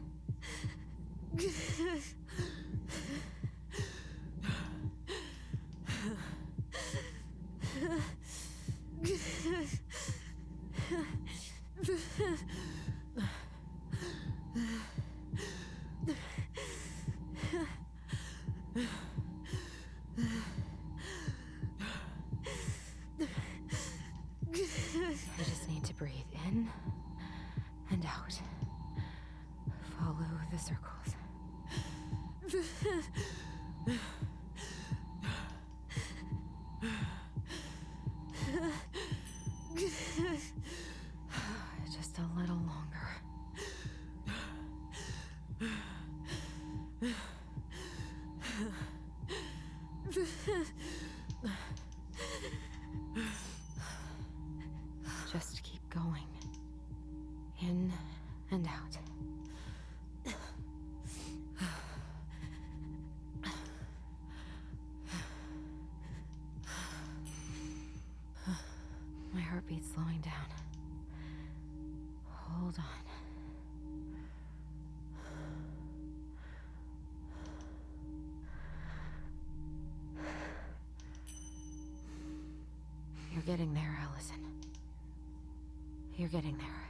I just need to breathe in and out. Follow the circles. Just a little longer. Just keep going. In and out. My heartbeat's slowing down. Hold on. You're getting there, Allison. You're getting there.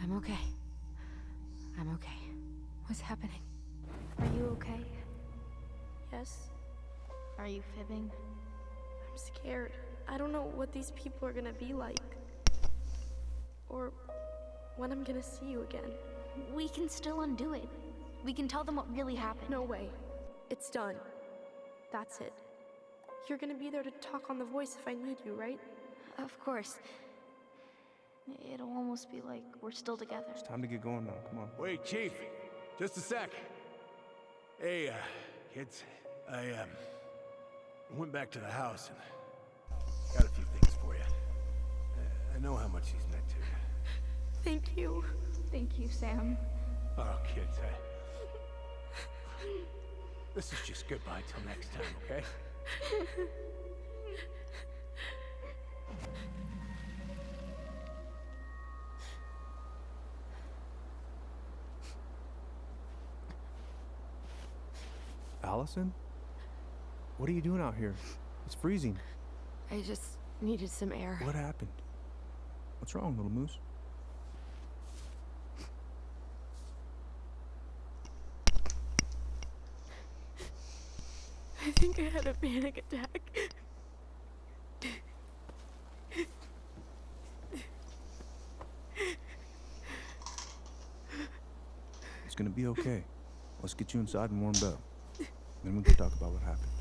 I'm okay. I'm okay. What's happening? Are you okay? Yes? Are you fibbing? I'm scared. I don't know what these people are gonna be like. Or when I'm gonna see you again. We can still undo it. We can tell them what really happened. No way. It's done. That's it. You're gonna be there to talk on the voice if I need you, right? Of course. It'll almost be like we're still together. It's time to get going now. Come on. Wait, Chief. Just a sec. Hey, kids. I went back to the house and got a few things for you. I know how much he's meant to you. Thank you. Thank you, Sam. Oh, kids, this is just goodbye till next time, okay? Allison? What are you doing out here? It's freezing. I just needed some air. What happened? What's wrong, little moose? I think I had a panic attack. It's gonna be okay. Let's get you inside and warmed up. Then we can talk about what happened.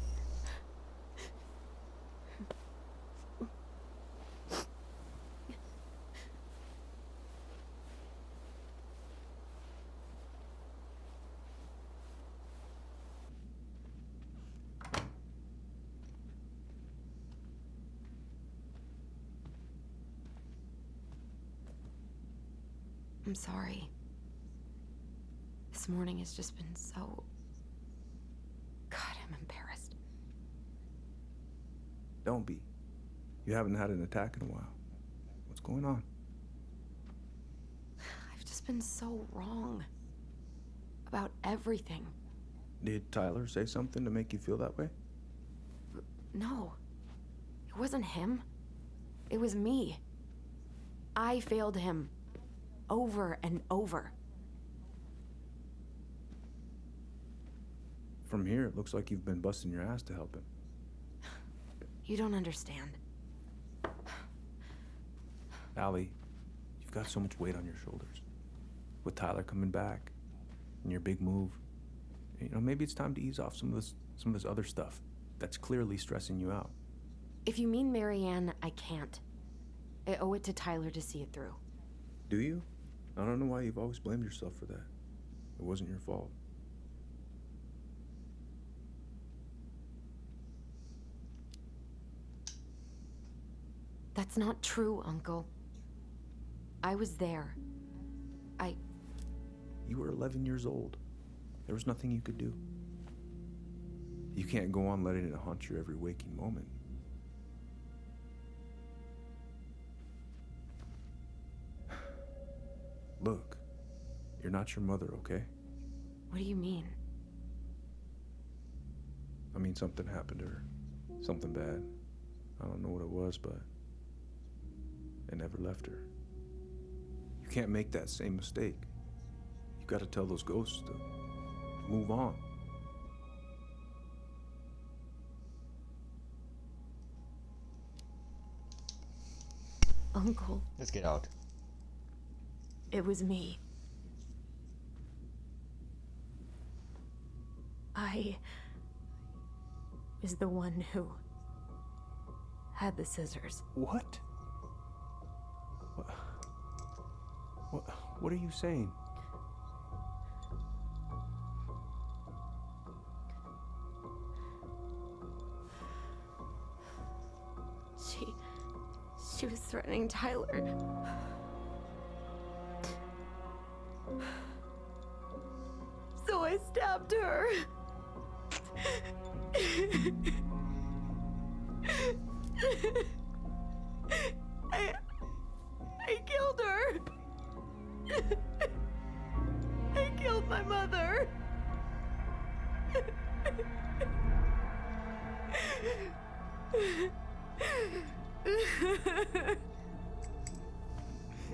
I'm sorry. This morning has just been so... God, I'm embarrassed. Don't be. You haven't had an attack in a while. What's going on? I've just been so wrong. About everything. Did Tyler say something to make you feel that way? No. It wasn't him. It was me. I failed him. Over and over. From here, it looks like you've been busting your ass to help him. You don't understand. Allie, you've got so much weight on your shoulders. With Tyler coming back, and your big move, you know, maybe it's time to ease off some of this other stuff that's clearly stressing you out. If you mean Marianne, I can't. I owe it to Tyler to see it through. Do you? I don't know why you've always blamed yourself for that. It wasn't your fault. That's not true, Uncle. I was there. You were 11 years old. There was nothing you could do. You can't go on letting it haunt your every waking moment. Look, you're not your mother, okay? What do you mean? I mean, something happened to her. Something bad. I don't know what it was, but it never left her. You can't make that same mistake. You've got to tell those ghosts to move on. Uncle, Let's get out. it was me. I was the one who had the scissors. What? What are you saying? She was threatening Tyler. So I stabbed her. I killed her. I killed my mother.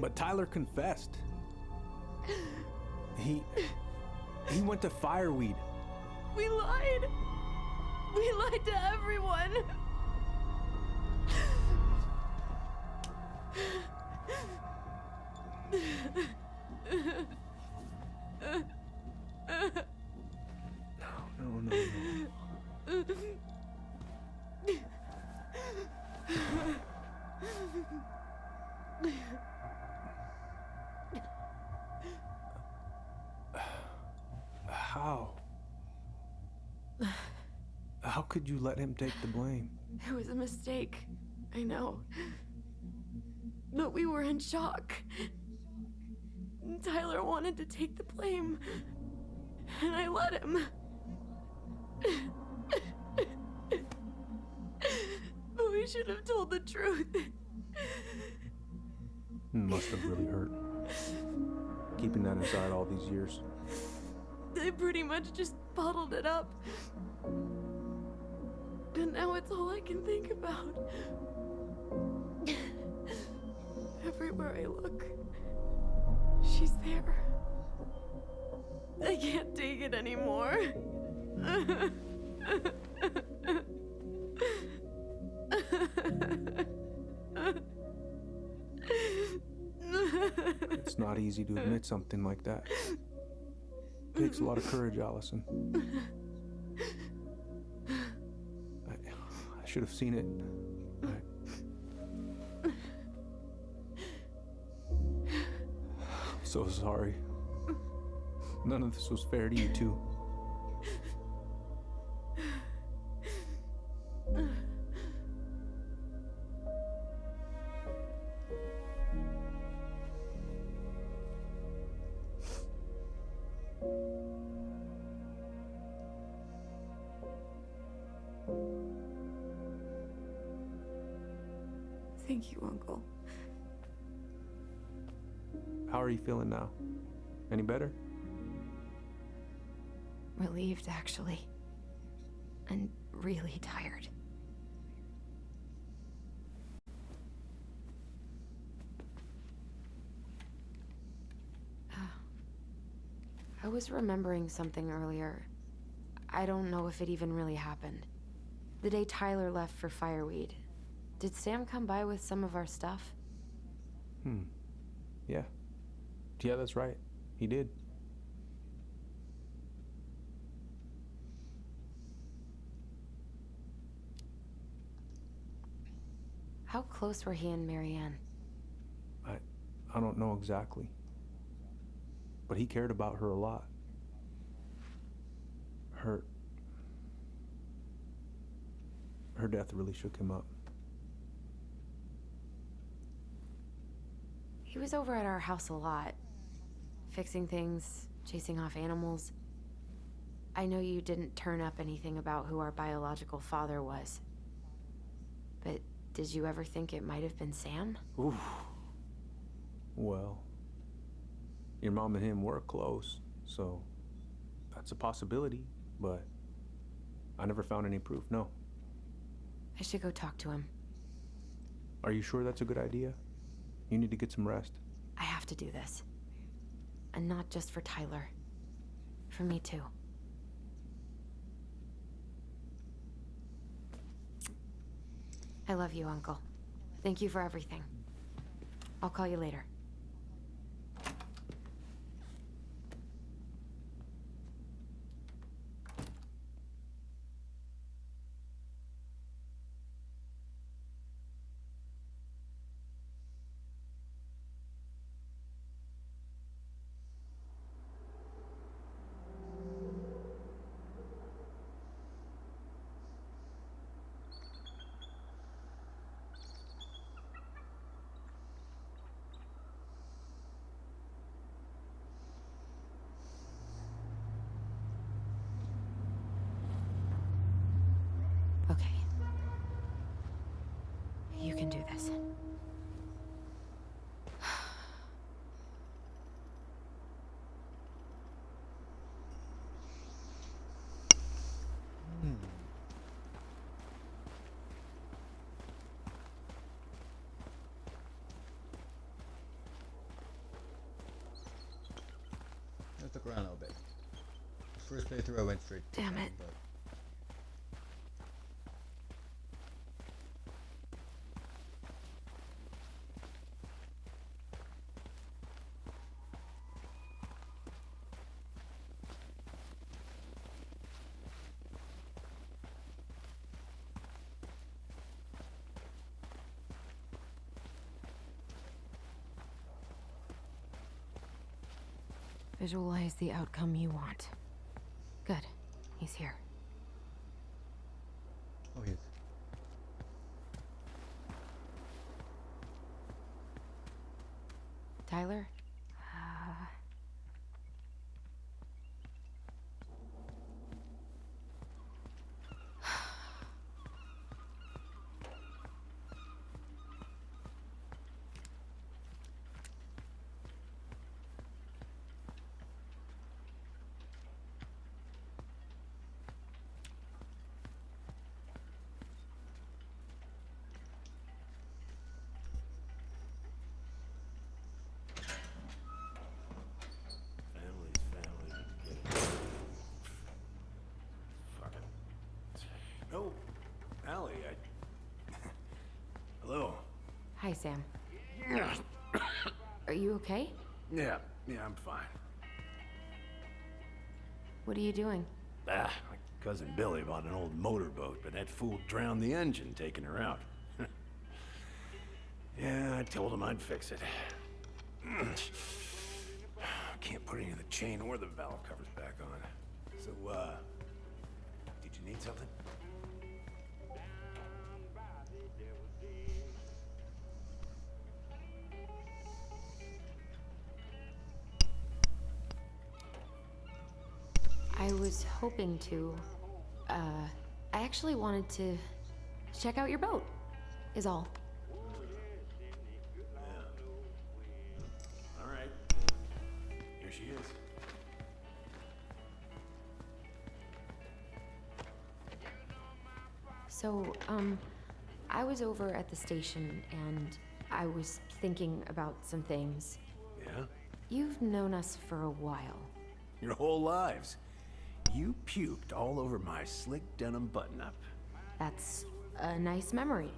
But Tyler confessed. He went to Fireweed. We lied. We lied to everyone. No. How could you let him take the blame? It was a mistake. I know. But we were in shock. Tyler wanted to take the blame. And I let him. But we should have told the truth. Must have really hurt. Keeping that inside all these years. They pretty much just bottled it up. And now it's all I can think about. Everywhere I look, she's there. I can't take it anymore. It's not easy to admit something like that. It takes a lot of courage, Allison. I should have seen it. I'm so sorry. None of this was fair to you two. Thank you, Uncle. How are you feeling now? Any better? Relieved, actually. And really tired. I was remembering something earlier. I don't know if it even really happened. The day Tyler left for Fireweed, did Sam come by with some of our stuff? Yeah. Yeah, that's right. He did. How close were he and Marianne? I don't know exactly. But he cared about her a lot. Her death really shook him up. He was over at our house a lot. Fixing things, chasing off animals. I know you didn't turn up anything about who our biological father was. But did you ever think it might have been Sam? Oof. Well, your mom and him were close, so that's a possibility, but I never found any proof, no. I should go talk to him. Are you sure that's a good idea? You need to get some rest. I have to do this. And not just for Tyler. For me too. I love you, Uncle. Thank you for everything. I'll call you later. Okay. You can do this. Let's look around a little bit. First playthrough I went straight to Damn it. but Visualize the outcome you want. Good. He's here. oh yes. Tyler? Oh, Allie, Hello. Hi, Sam. Are you okay? Yeah, I'm fine. What are you doing? My cousin Billy bought an old motorboat, but that fool drowned the engine taking her out. Yeah, I told him I'd fix it. Can't put any of the chain or the valve covers back on. So, did you need something? I was hoping to, I actually wanted to check out your boat, is all. All right. Here she is. So, I was over at the station and I was thinking about some things. Yeah? You've known us for a while. Your whole lives. You puked all over my slick denim button-up. That's a nice memory.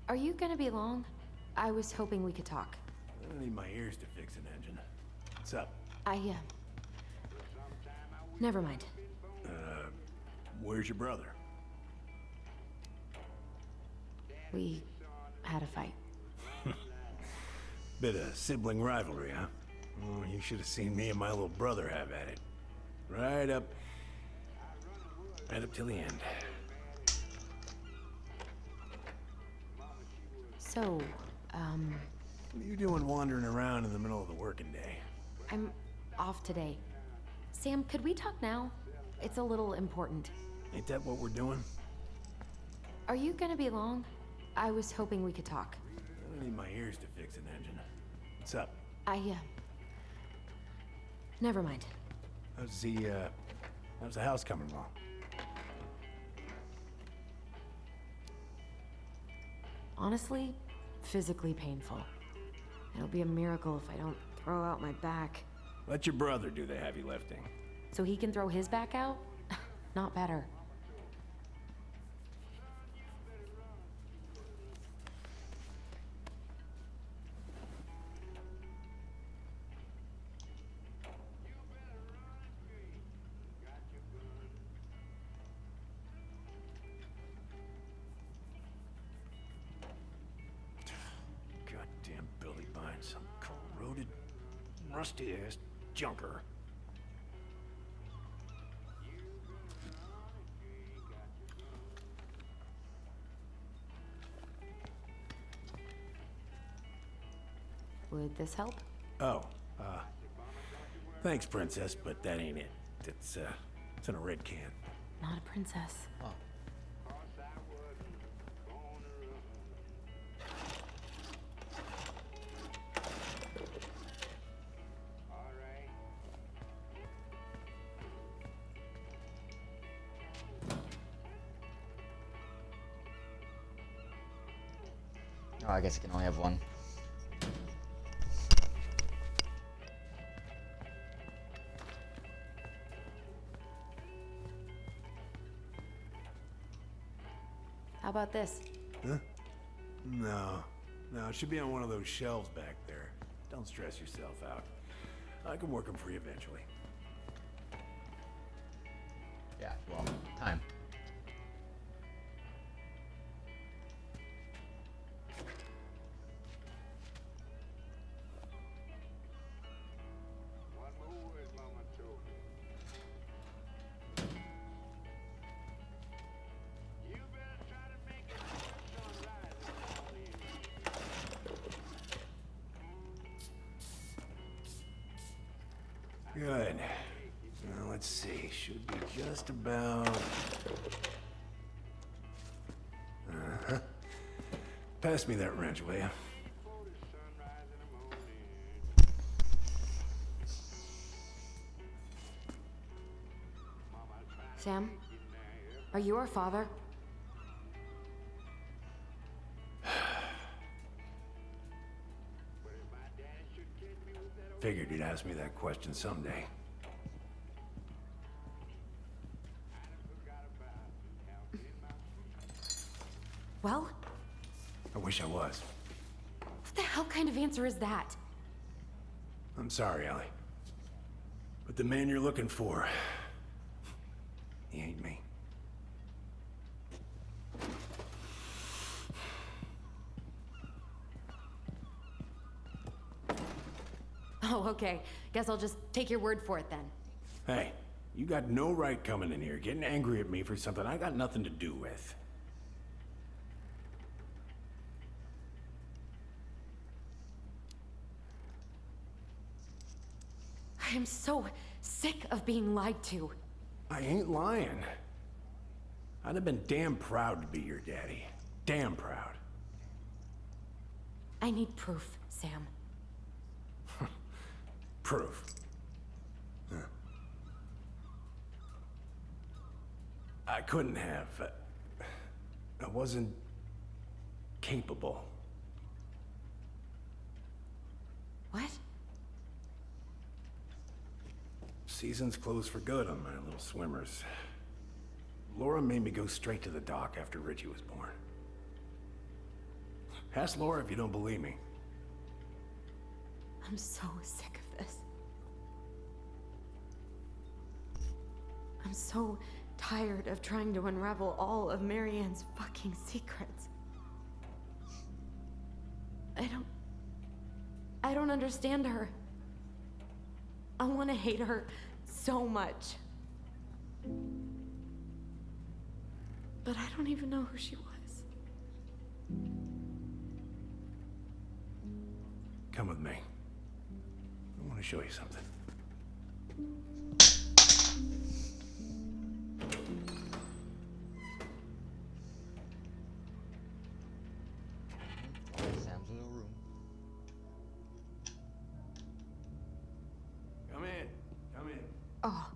Are you gonna be long? I was hoping we could talk. I don't need my ears to fix an engine. What's up? Never mind. Where's your brother? We had a fight. Bit of sibling rivalry, huh? Oh, you should have seen me and my little brother have at it. Right up till the end. So, What are you doing wandering around in the middle of the working day? I'm off today. Sam, could we talk now? It's a little important. Ain't that what we're doing? Are you gonna be long? I was hoping we could talk. I don't need my ears to fix an engine. What's up? Never mind. How's the house coming along? Honestly, physically painful. It'll be a miracle if I don't throw out my back. Let your brother do the heavy lifting. So he can throw his back out? Not better. Goddamn Billy buying some corroded, rusty-ass junker. Would this help? Oh, thanks, Princess, but that ain't it. It's in a red can. Not a princess. Oh. Oh, I guess I can only have one. How about this? Huh? No, it should be on one of those shelves back there. Don't stress yourself out. I can work them for you eventually. Yeah, well, time. Good. Now let's see. Should be just about. Pass me that wrench, will you? Sam? Are you our father? Figured you'd ask me that question someday. Well? I wish I was. What the hell kind of answer is that? I'm sorry, Ellie. But the man you're looking for, he ain't me. Oh, okay. Guess I'll just take your word for it then. Hey, you got no right coming in here getting angry at me for something I got nothing to do with. I am so sick of being lied to. I ain't lying. I'd have been damn proud to be your daddy. Damn proud. I need proof, Sam. proof. Huh. I couldn't have. I wasn't capable. What? Season's closed for good on my little swimmers. Laura made me go straight to the dock after Richie was born. Ask Laura if you don't believe me. I'm so sick of this. I'm so tired of trying to unravel all of Marianne's fucking secrets. I don't understand her. I want to hate her so much. But I don't even know who she was. Come with me. I want to show you something. Sam's little room. Come in. Come in. Oh.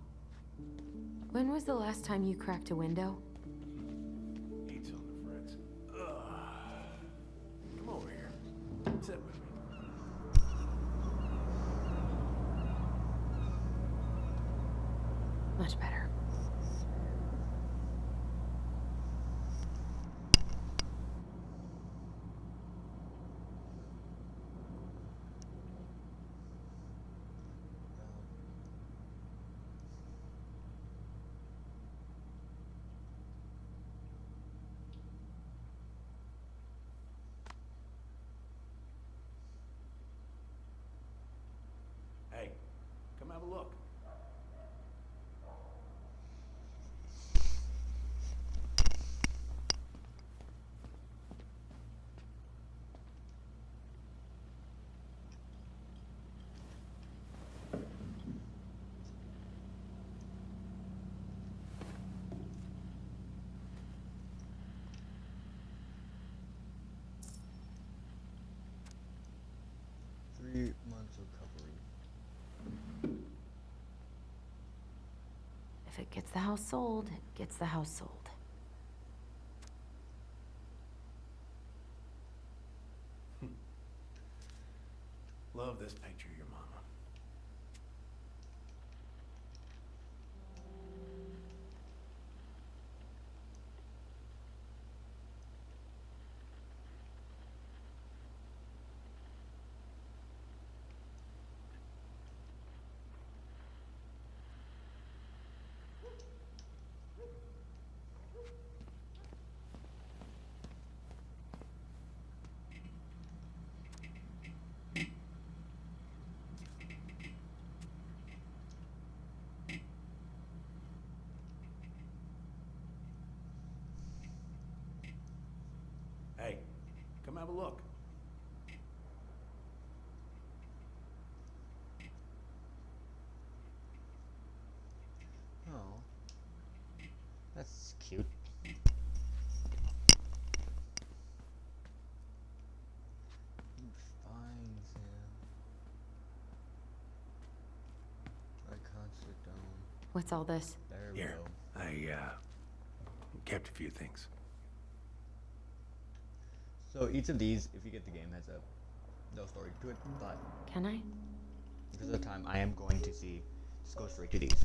When was the last time you cracked a window? Eat something, Fritz. Come over here. Sit with me. Much better. Hey, come have a look. Three months recovery. If it gets the house sold, it gets the house sold. Love this picture of your mama. Hey, come have a look. Oh. That's cute. Who finds him? I can't sit down. What's all this? There we Here, go. I kept a few things. So each of these, if you get the game, has a no story to it, but Can I? because of the time, I am going to just go straight to these.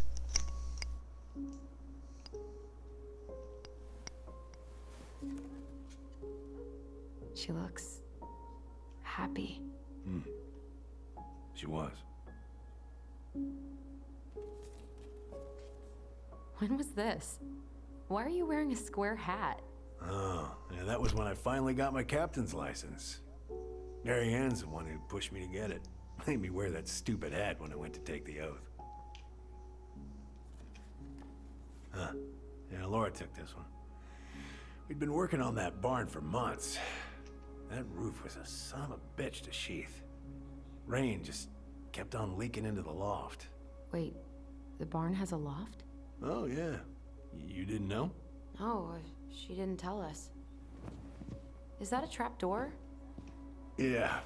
She looks happy. She was. When was this? Why are you wearing a square hat? Oh, yeah, that was when I finally got my captain's license. Marianne's the one who pushed me to get it. Made me wear that stupid hat when I went to take the oath. Huh. Yeah, Laura took this one. We'd been working on that barn for months. That roof was a son of a bitch to sheath. Rain just kept on leaking into the loft. Wait, the barn has a loft? Oh, yeah. You didn't know? No, she didn't tell us. Is that a trap door? Yeah.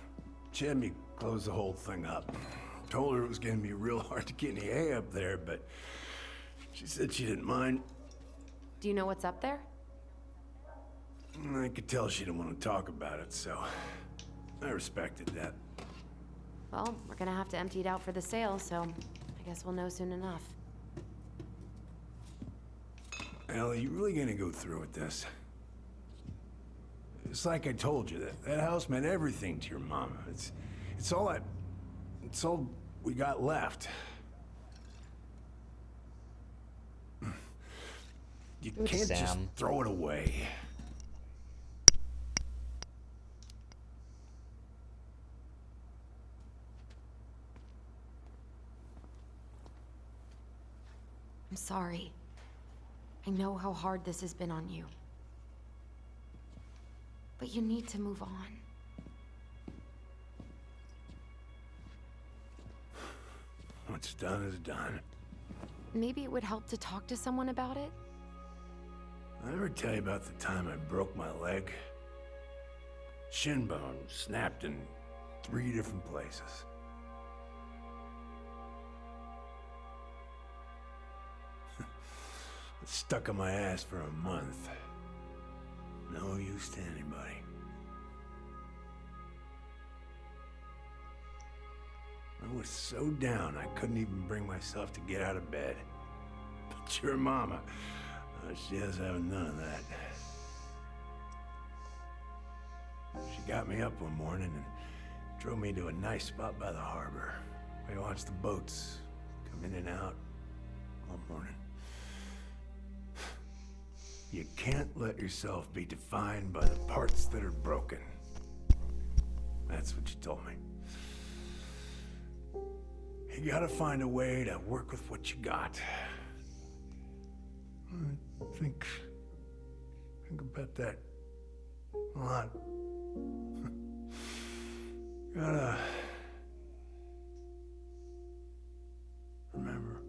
She had me close the whole thing up. Told her it was gonna be real hard to get any hay up there, but she said she didn't mind. Do you know what's up there? I could tell she didn't want to talk about it, so I respected that. Well, we're gonna have to empty it out for the sale, so I guess we'll know soon enough. Ellie, you really gonna go through with this? It's like I told you, that house meant everything to your mama. It's all we got left. You can't just Sam. throw it away. I'm sorry. I know how hard this has been on you. But you need to move on. What's done is done. Maybe it would help to talk to someone about it? I ever tell you about the time I broke my leg? Shin bone snapped in 3 different places. It's stuck on my ass for a month. No use to anybody. I was so down I couldn't even bring myself to get out of bed. But your mama, she has having none of that. She got me up one morning and drove me to a nice spot by the harbor. We watched the boats come in and out all morning. You can't let yourself be defined by the parts that are broken. That's what you told me. You gotta find a way to work with what you got. I think about that a lot. Gotta remember.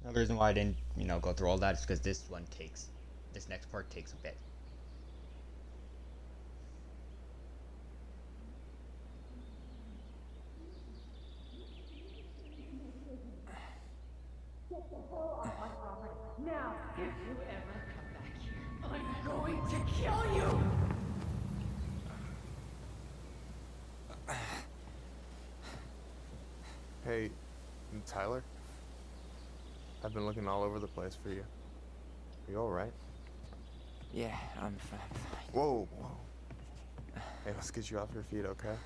The reason why I didn't, go through all that is because this next part takes a bit. Now, if you ever come back here, I'm going to kill you! Hey, Tyler? I've been looking all over the place for you. Are you alright? Yeah, I'm fine. Whoa, whoa. Hey, let's get you off your feet, okay?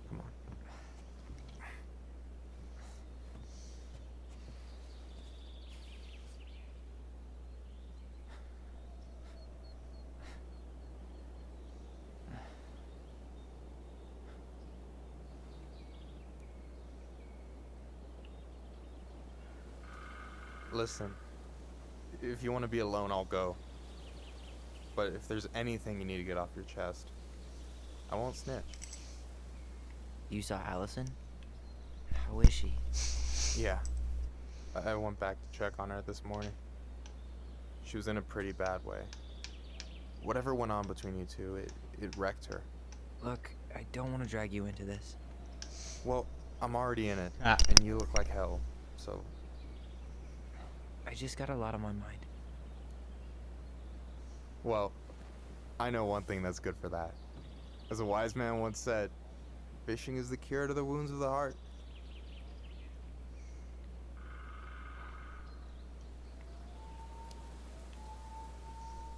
Come on. Listen, if you want to be alone, I'll go. But if there's anything you need to get off your chest, I won't snitch. You saw Allison? How is she? Yeah. I went back to check on her this morning. She was in a pretty bad way. Whatever went on between you two, it wrecked her. Look, I don't want to drag you into this. Well, I'm already in it, Ah. and you look like hell, so... I just got a lot on my mind. Well, I know one thing that's good for that. As a wise man once said, fishing is the cure to the wounds of the heart.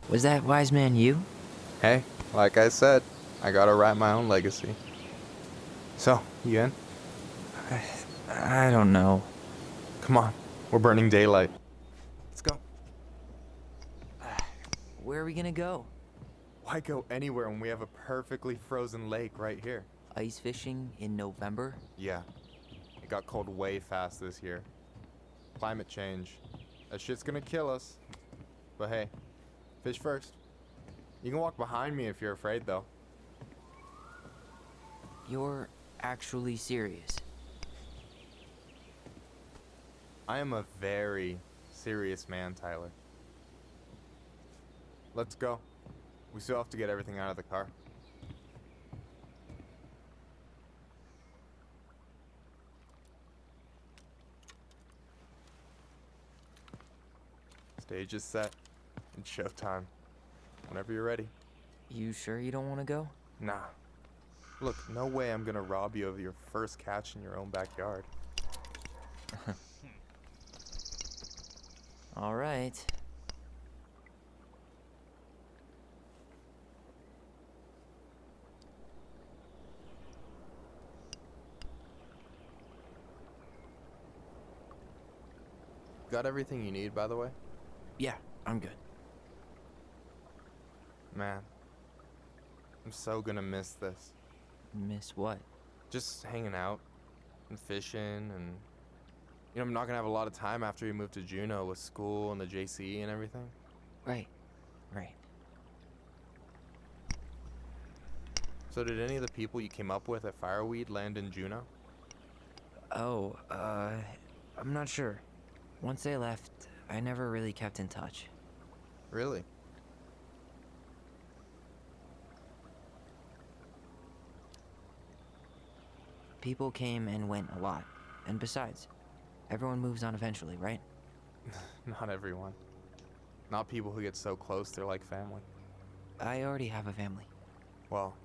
Was that wise man you? Hey, like I said, I gotta write my own legacy. So, you in? I don't know. Come on, we're burning daylight. Let's go. Where are we gonna go? Why go anywhere when we have a perfectly frozen lake right here? Ice fishing in November? Yeah, it got cold way fast this year. Climate change. That shit's gonna kill us. But hey, fish first. You can walk behind me if you're afraid, though. You're actually serious? I am a very serious man, Tyler. Let's go. We still have to get everything out of the car. Stage is set. It's showtime. Whenever you're ready. You sure you don't want to go? Nah. Look, no way I'm gonna rob you of your first catch in your own backyard. All right. Got everything you need, by the way? Yeah, I'm good. Man, I'm so gonna miss this. Miss what? Just hanging out and fishing and... You know, I'm not gonna have a lot of time after we move to Juneau with school and the JCE and everything. Right. So did any of the people you came up with at Fireweed land in Juneau? Oh, I'm not sure. Once they left, I never really kept in touch. Really? People came and went a lot. And besides, everyone moves on eventually, right? Not everyone. Not people who get so close they're like family. I already have a family. Well,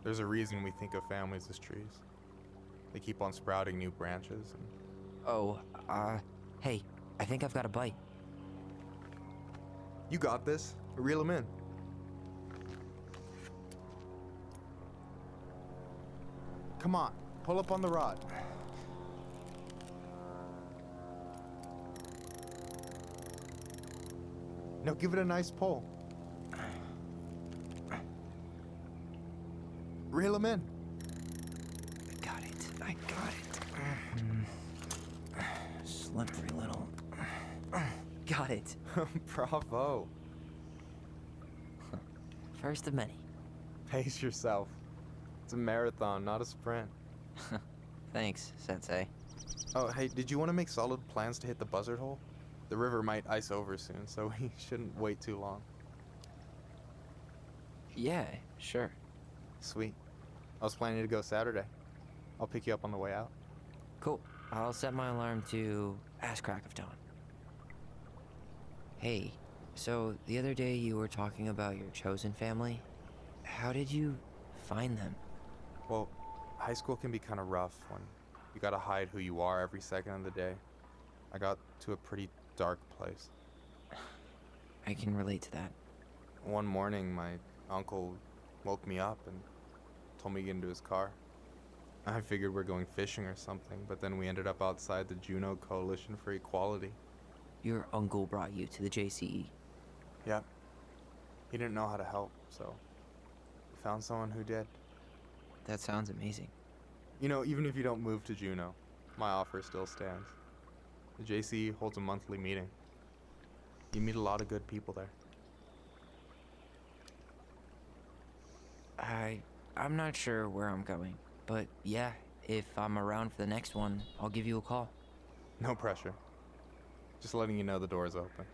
there's a reason we think of families as trees. They keep on sprouting new branches and... Oh, hey, I think I've got a bite. You got this. Reel them in. Come on, pull up on the rod. No, give it a nice pull. Reel them in. I got it. Slippery little. Got it. Bravo. First of many. Pace yourself. It's a marathon, not a sprint. Thanks, Sensei. Oh, hey, did you want to make solid plans to hit the buzzard hole? The river might ice over soon, so we shouldn't wait too long. Yeah, sure. Sweet. I was planning to go Saturday. I'll pick you up on the way out. Cool. I'll set my alarm to ass crack of dawn. Hey, so the other day you were talking about your chosen family. How did you find them? Well, high school can be kind of rough when you gotta hide who you are every second of the day. I got to a pretty dark place. I can relate to that. One morning, my uncle woke me up and told me to get into his car. I figured we're going fishing or something, but then we ended up outside the Juneau Coalition for Equality. Your uncle brought you to the JCE. Yep. He didn't know how to help, so we found someone who did. That sounds amazing. You know, even if you don't move to Juneau, my offer still stands. The JCE holds a monthly meeting. You meet a lot of good people there. I'm not sure where I'm going, but yeah, if I'm around for the next one, I'll give you a call. No pressure. Just letting you know the door's open.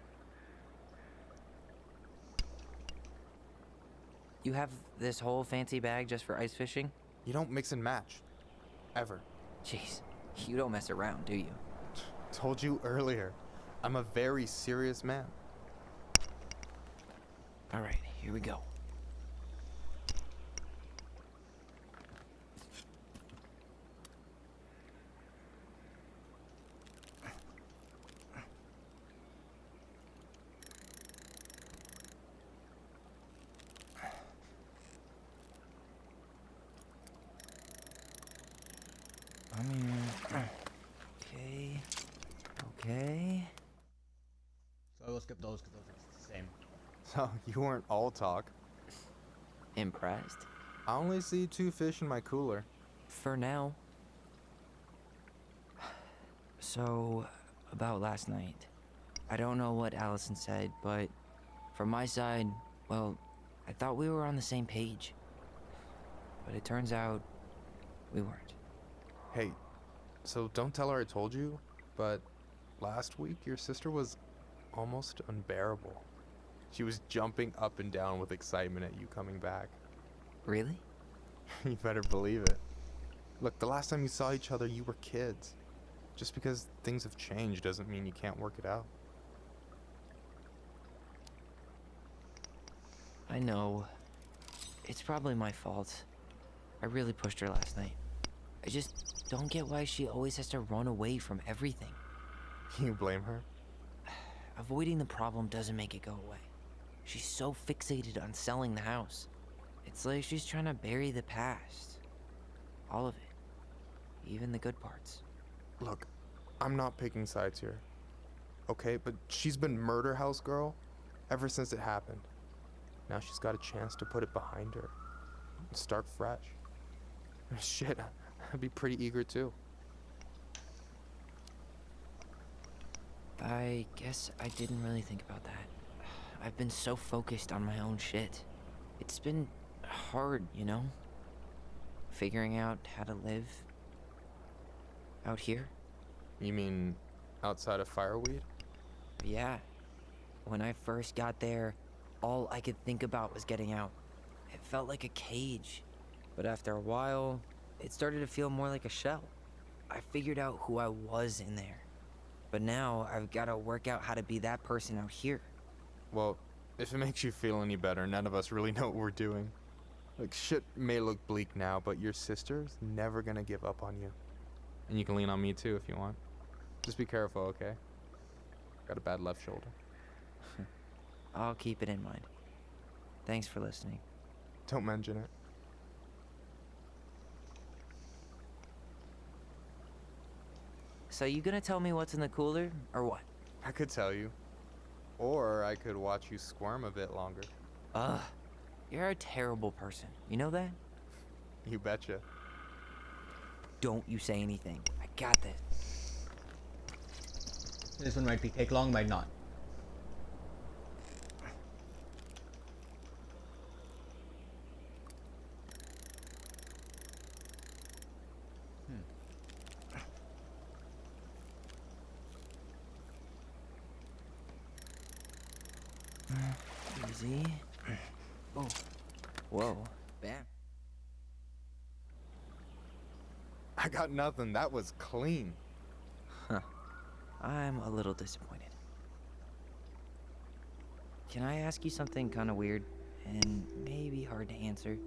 You have this whole fancy bag just for ice fishing? You don't mix and match. Ever. Jeez, you don't mess around, do you? Told you earlier. I'm a very serious man. All right, here we go. at those because those are just the same. So, you weren't all talk. Impressed? I only see 2 fish in my cooler. For now. So, about last night. I don't know what Allison said, but from my side, well, I thought we were on the same page. But it turns out we weren't. Hey, so don't tell her I told you, but last week your sister was almost unbearable. She was jumping up and down with excitement at you coming back. Really? You better believe it. Look, the last time you saw each other, you were kids. Just because things have changed doesn't mean you can't work it out. I know. It's probably my fault. I really pushed her last night. I just don't get why she always has to run away from everything. You blame her? Avoiding the problem doesn't make it go away. She's so fixated on selling the house. It's like she's trying to bury the past. All of it. Even the good parts. Look, I'm not picking sides here. Okay, but she's been murder house girl ever since it happened. Now she's got a chance to put it behind her and start fresh. Shit, I'd be pretty eager too. I guess I didn't really think about that. I've been so focused on my own shit. It's been hard, you know? Figuring out how to live out here. You mean outside of Fireweed? Yeah. When I first got there, all I could think about was getting out. It felt like a cage. But after a while, it started to feel more like a shell. I figured out who I was in there. But now I've got to work out how to be that person out here. Well, if it makes you feel any better, none of us really know what we're doing. Like, shit may look bleak now, but your sister's never gonna give up on you. And you can lean on me too if you want. Just be careful, okay? Got a bad left shoulder. I'll keep it in mind. Thanks for listening. Don't mention it. So you gonna tell me what's in the cooler, or what? I could tell you. Or I could watch you squirm a bit longer. Ugh. You're a terrible person. You know that? You betcha. Don't you say anything. I got this. This one might take long, might not. Easy. Oh. Whoa. Bam. I got nothing. That was clean. Huh. I'm a little disappointed. Can I ask you something kind of weird and maybe hard to answer?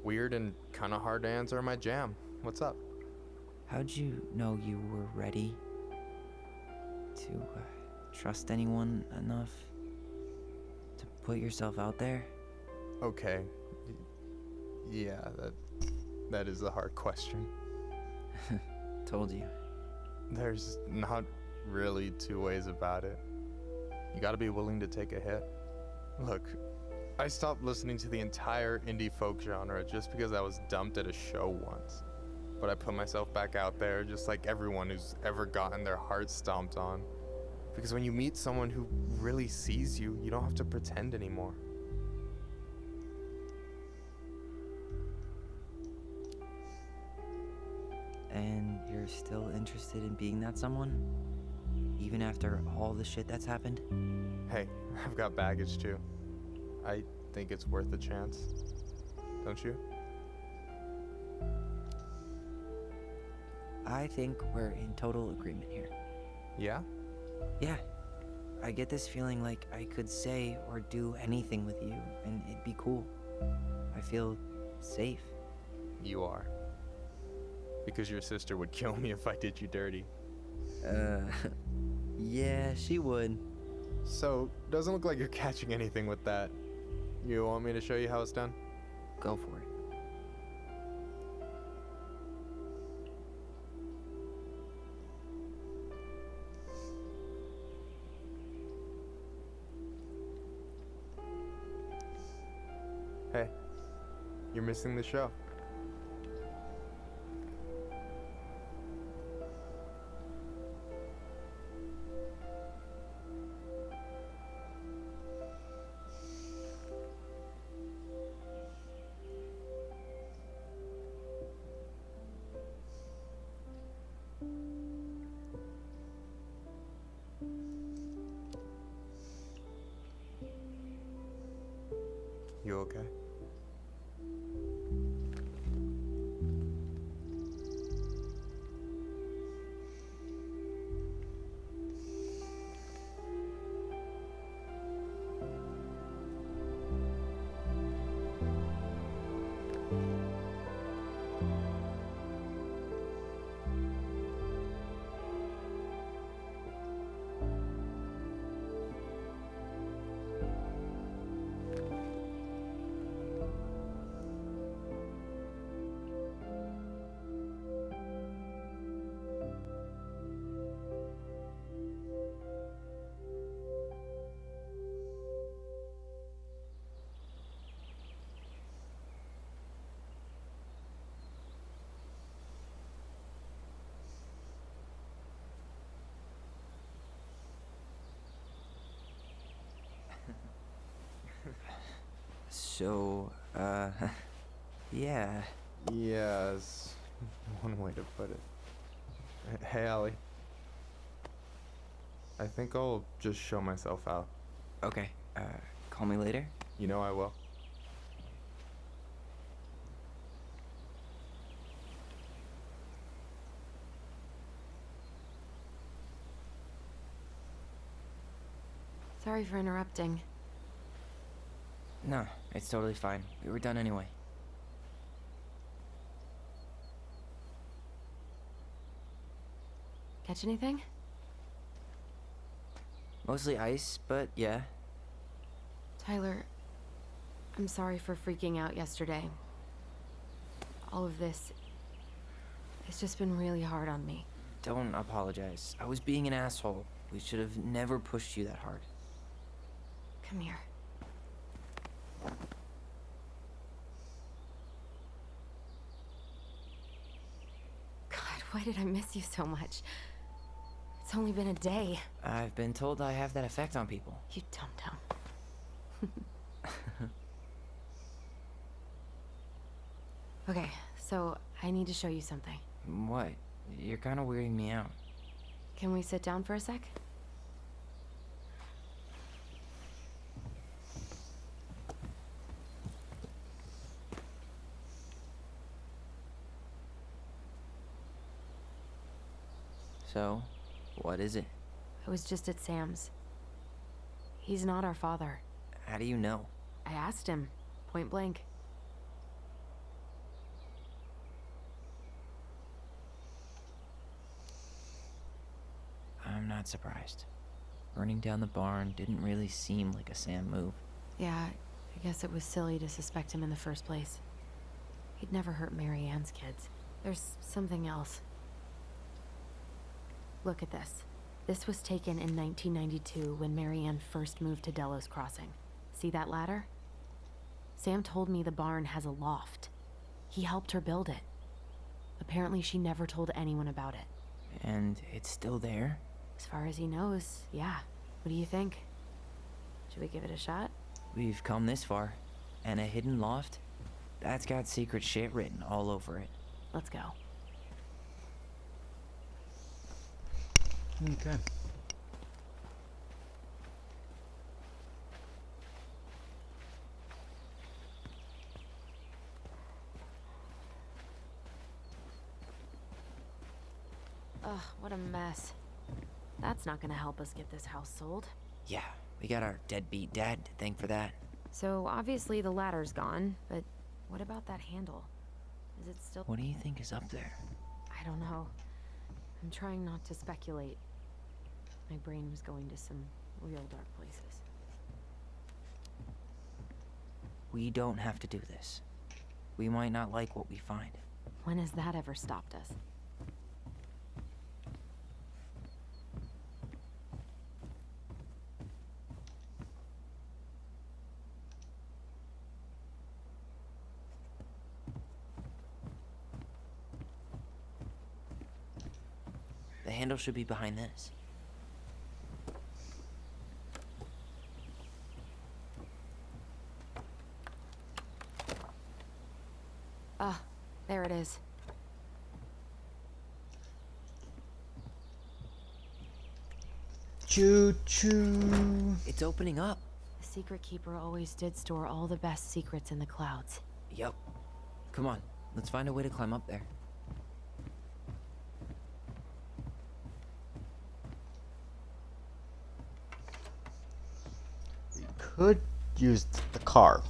Weird and kind of hard to answer my jam. What's up? How'd you know you were ready to trust anyone enough to put yourself out there? Okay. Yeah, that is a hard question. Told you. There's not really two ways about it. You gotta be willing to take a hit. Look, I stopped listening to the entire indie folk genre just because I was dumped at a show once. But I put myself back out there just like everyone who's ever gotten their heart stomped on. Because when you meet someone who really sees you, you don't have to pretend anymore. And you're still interested in being that someone? Even after all the shit that's happened? Hey, I've got baggage too. I think it's worth a chance. Don't you? I think we're in total agreement here. Yeah? Yeah. I get this feeling like I could say or do anything with you, and it'd be cool. I feel safe. You are. Because your sister would kill me if I did you dirty. Yeah, she would. So, doesn't look like you're catching anything with that. You want me to show you how it's done? Go for it. Hey, you're missing the show. You okay? So, yeah. Yeah, is one way to put it. Hey, Allie. I think I'll just show myself out. Okay, call me later? You know I will. Sorry for interrupting. No, it's totally fine. We were done anyway. Catch anything? Mostly ice, but yeah. Tyler, I'm sorry for freaking out yesterday. All of this, it's just been really hard on me. Don't apologize. I was being an asshole. We should have never pushed you that hard. Come here. God, why did I miss you so much? It's only been a day. I've been told I have that effect on people. You dum-dum. Okay, so I need to show you something. What? You're kind of weirding me out. Can we sit down for a sec? So, what is it? I was just at Sam's. He's not our father. How do you know? I asked him, point blank. I'm not surprised. Burning down the barn didn't really seem like a Sam move. Yeah, I guess it was silly to suspect him in the first place. He'd never hurt Mary Ann's kids. There's something else. Look at this. This was taken in 1992 when Mary Ann first moved to Delos Crossing. See that ladder? Sam told me the barn has a loft. He helped her build it. Apparently she never told anyone about it. And it's still there? As far as he knows, yeah. What do you think? Should we give it a shot? We've come this far. And a hidden loft? That's got secret shit written all over it. Let's go. Okay. Ugh, what a mess. That's not gonna help us get this house sold. Yeah, we got our deadbeat dad to thank for that. So obviously the ladder's gone, but what about that handle? Is it still... What do you think is up there? I don't know. I'm trying not to speculate. My brain was going to some real dark places. We don't have to do this. We might not like what we find. When has that ever stopped us? handle should be behind this. Ah, there it is. Choo-choo. It's opening up. The Secret Keeper always did store all the best secrets in the clouds. Yep. Come on, let's find a way to climb up there. We could use the car.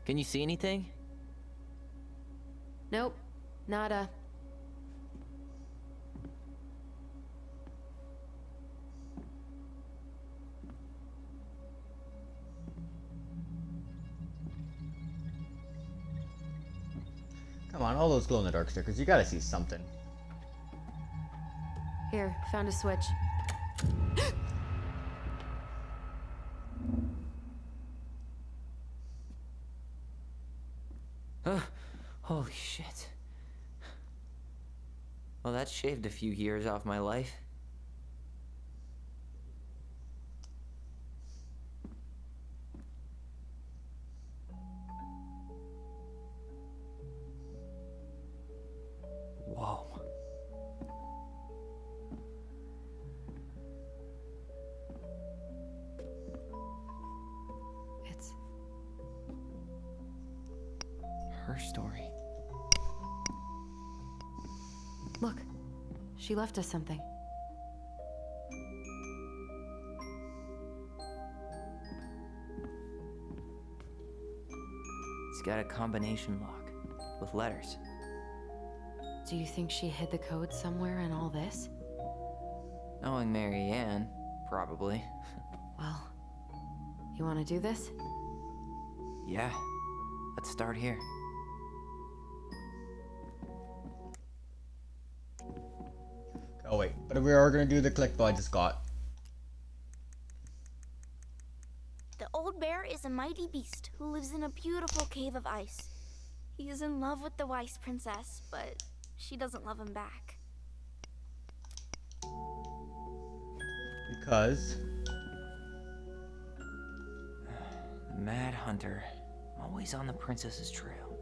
Can you see anything? Nope, nada. Come on, all those glow-in-the-dark stickers. You gotta see something. Here, found a switch. Holy shit. Well, that shaved a few years off my life. Whoa. It's her story. Look, she left us something. It's got a combination lock with letters. Do you think she hid the code somewhere in all this? Knowing Mary Ann, probably. Well, you want to do this? Yeah, let's start here. Oh wait, but we are gonna do the collectible I just got. The old bear is a mighty beast who lives in a beautiful cave of ice. He is in love with the wise princess, but she doesn't love him back. Because The Mad Hunter, always on the princess's trail.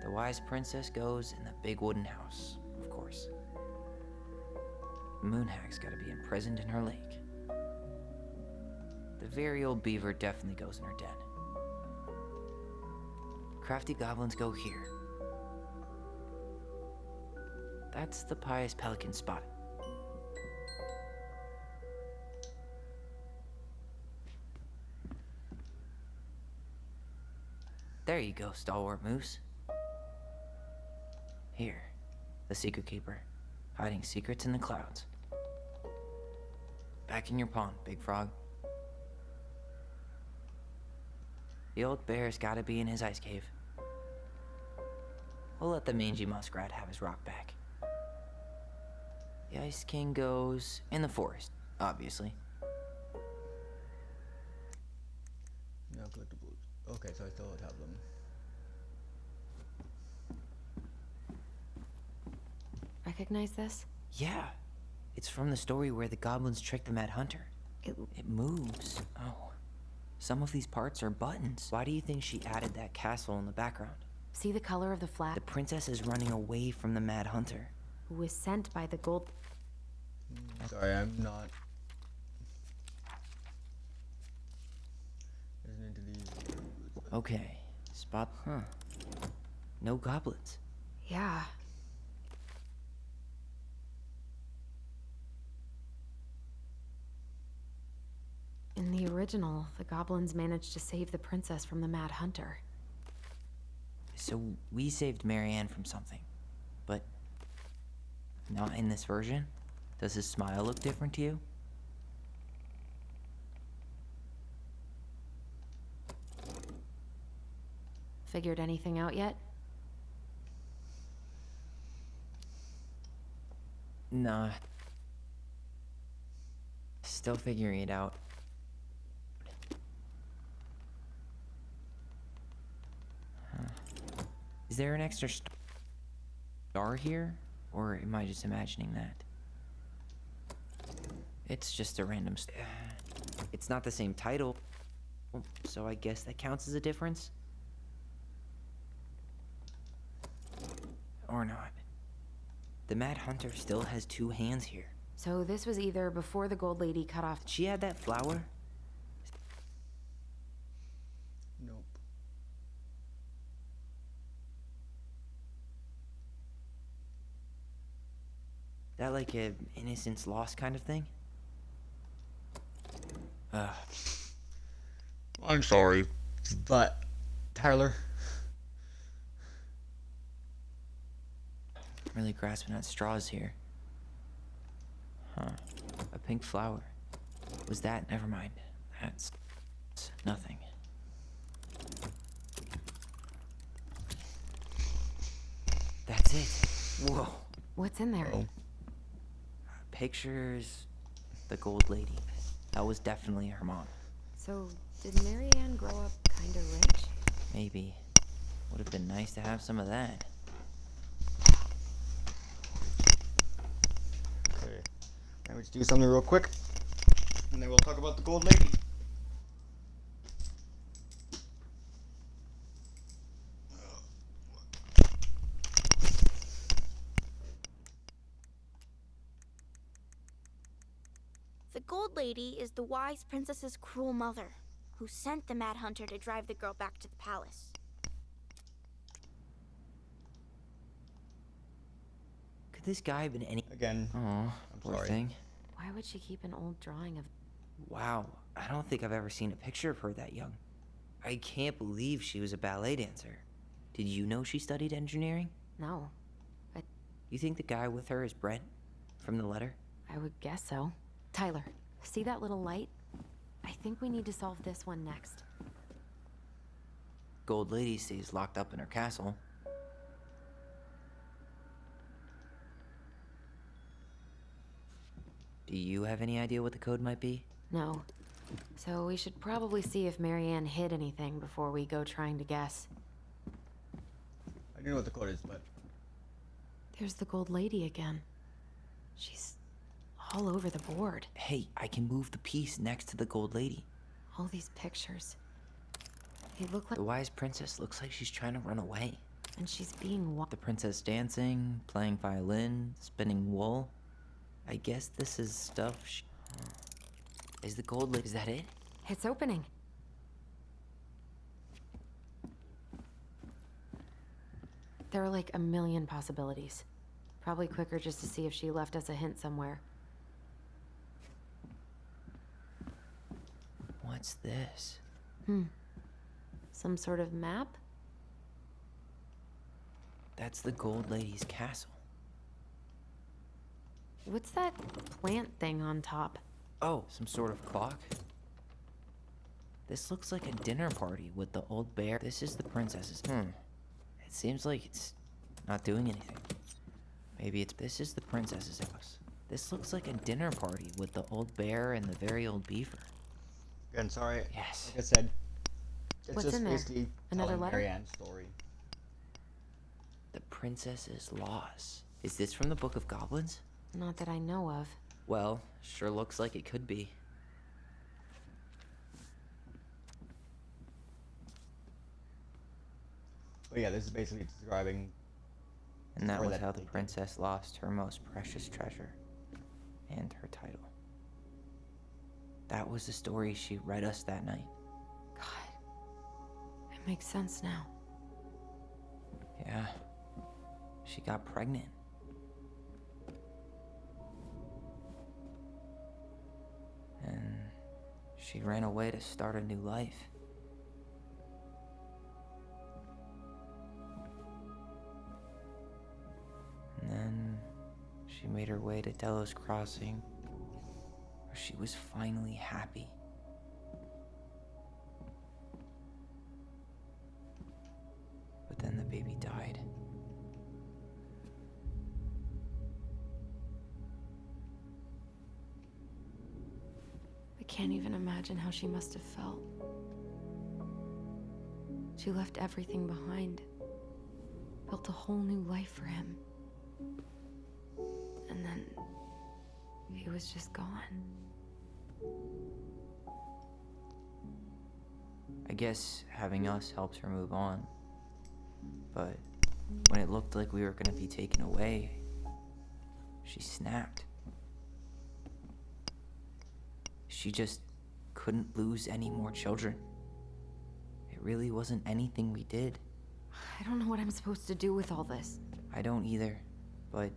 The wise princess goes in the big wooden house, of course. Moonhag's gotta be imprisoned in her lake. The very old beaver definitely goes in her den. Crafty goblins go here. That's the pious pelican spot. There you go, stalwart moose. Here, the Secret Keeper, hiding secrets in the clouds. Back in your pond, Big Frog. The old bear's gotta be in his ice cave. We'll let the mangy muskrat have his rock back. The Ice King goes in the forest, obviously. no collectibles. Okay, so I still have them. Recognize this? Yeah, it's from the story where the goblins tricked the Mad Hunter. It moves. Oh, some of these parts are buttons. Why do you think she added that castle in the background? See the color of the flag? The princess is running away from the Mad Hunter. Who was sent by the gold... Sorry, I'm not. Isn't into these. Okay, spot. Huh. No goblins. Yeah. In the original, the goblins managed to save the princess from the Mad Hunter. So we saved Mary Ann from something, but not in this version? Does his smile look different to you? Figured anything out yet? Nah. Still figuring it out. Huh. Is there an extra star here? Or am I just imagining that? It's just a random It's not the same title. So I guess that counts as a difference? Or not. The Mad Hunter still has 2 hands here. So this was either before the Gold Lady cut off. She had that flower? Nope. That like a innocence lost kind of thing? I'm sorry, but Tyler. Really grasping at straws here. Huh. A pink flower. Was that? Never mind. That's nothing. That's it. Whoa. What's in there? Oh. Pictures. The Gold Lady. That was definitely her mom. So, did Marianne grow up kinda rich? Maybe. Would have been nice to have some of that. Okay. Now let's do something real quick, and then we'll talk about the Gold Lady. The Gold Lady is the wise princess's cruel mother, who sent the Mad Hunter to drive the girl back to the palace. Could this guy have been any... Again, Oh, I'm poor sorry. thing. Why would she keep an old drawing of... Wow, I don't think I've ever seen a picture of her that young. I can't believe she was a ballet dancer. Did you know she studied engineering? No. But You think the guy with her is Brent? From the letter? I would guess so. Tyler, see that little light? I think we need to solve this one next. Gold Lady stays locked up in her castle. Do you have any idea what the code might be? No. So we should probably see if Marianne hid anything before we go trying to guess. I do know what the code is, but There's the Gold Lady again. She's all over the board. Hey, I can move the piece next to the Gold Lady. All these pictures. They look like... The wise princess looks like she's trying to run away. And she's being The princess dancing, playing violin, spinning wool. I guess this is stuff Is the Gold Lady... Is that it? It's opening. There are like a million possibilities. Probably quicker just to see if she left us a hint somewhere. What's this? Some sort of map? That's the Gold Lady's castle. What's that plant thing on top? Oh, some sort of clock? This looks like a dinner party with the old bear. This is the princess's. It seems like it's not doing anything. Maybe it's... This is the princess's house. This looks like a dinner party with the old bear and the very old beaver. again, sorry. Yes. Like I said, it's What's just in there? basically Another telling letter? Marianne's story. The princess's loss. Is this from the Book of Goblins? Not that I know of. Well, sure looks like it could be. But yeah, this is basically describing. And that Or was that how the they did. princess lost her most precious treasure and her title. That was the story she read us that night. God. It makes sense now. Yeah. She got pregnant. And she ran away to start a new life. And then she made her way to Delos Crossing, where she was finally happy. But then the baby died. can't even imagine how she must have felt. She left everything behind, built a whole new life for him. And then he was just gone. I guess having us helps her move on. But when it looked like we were gonna be taken away, she snapped. She just couldn't lose any more children. It really wasn't anything we did. I don't know what I'm supposed to do with all this. I don't either, but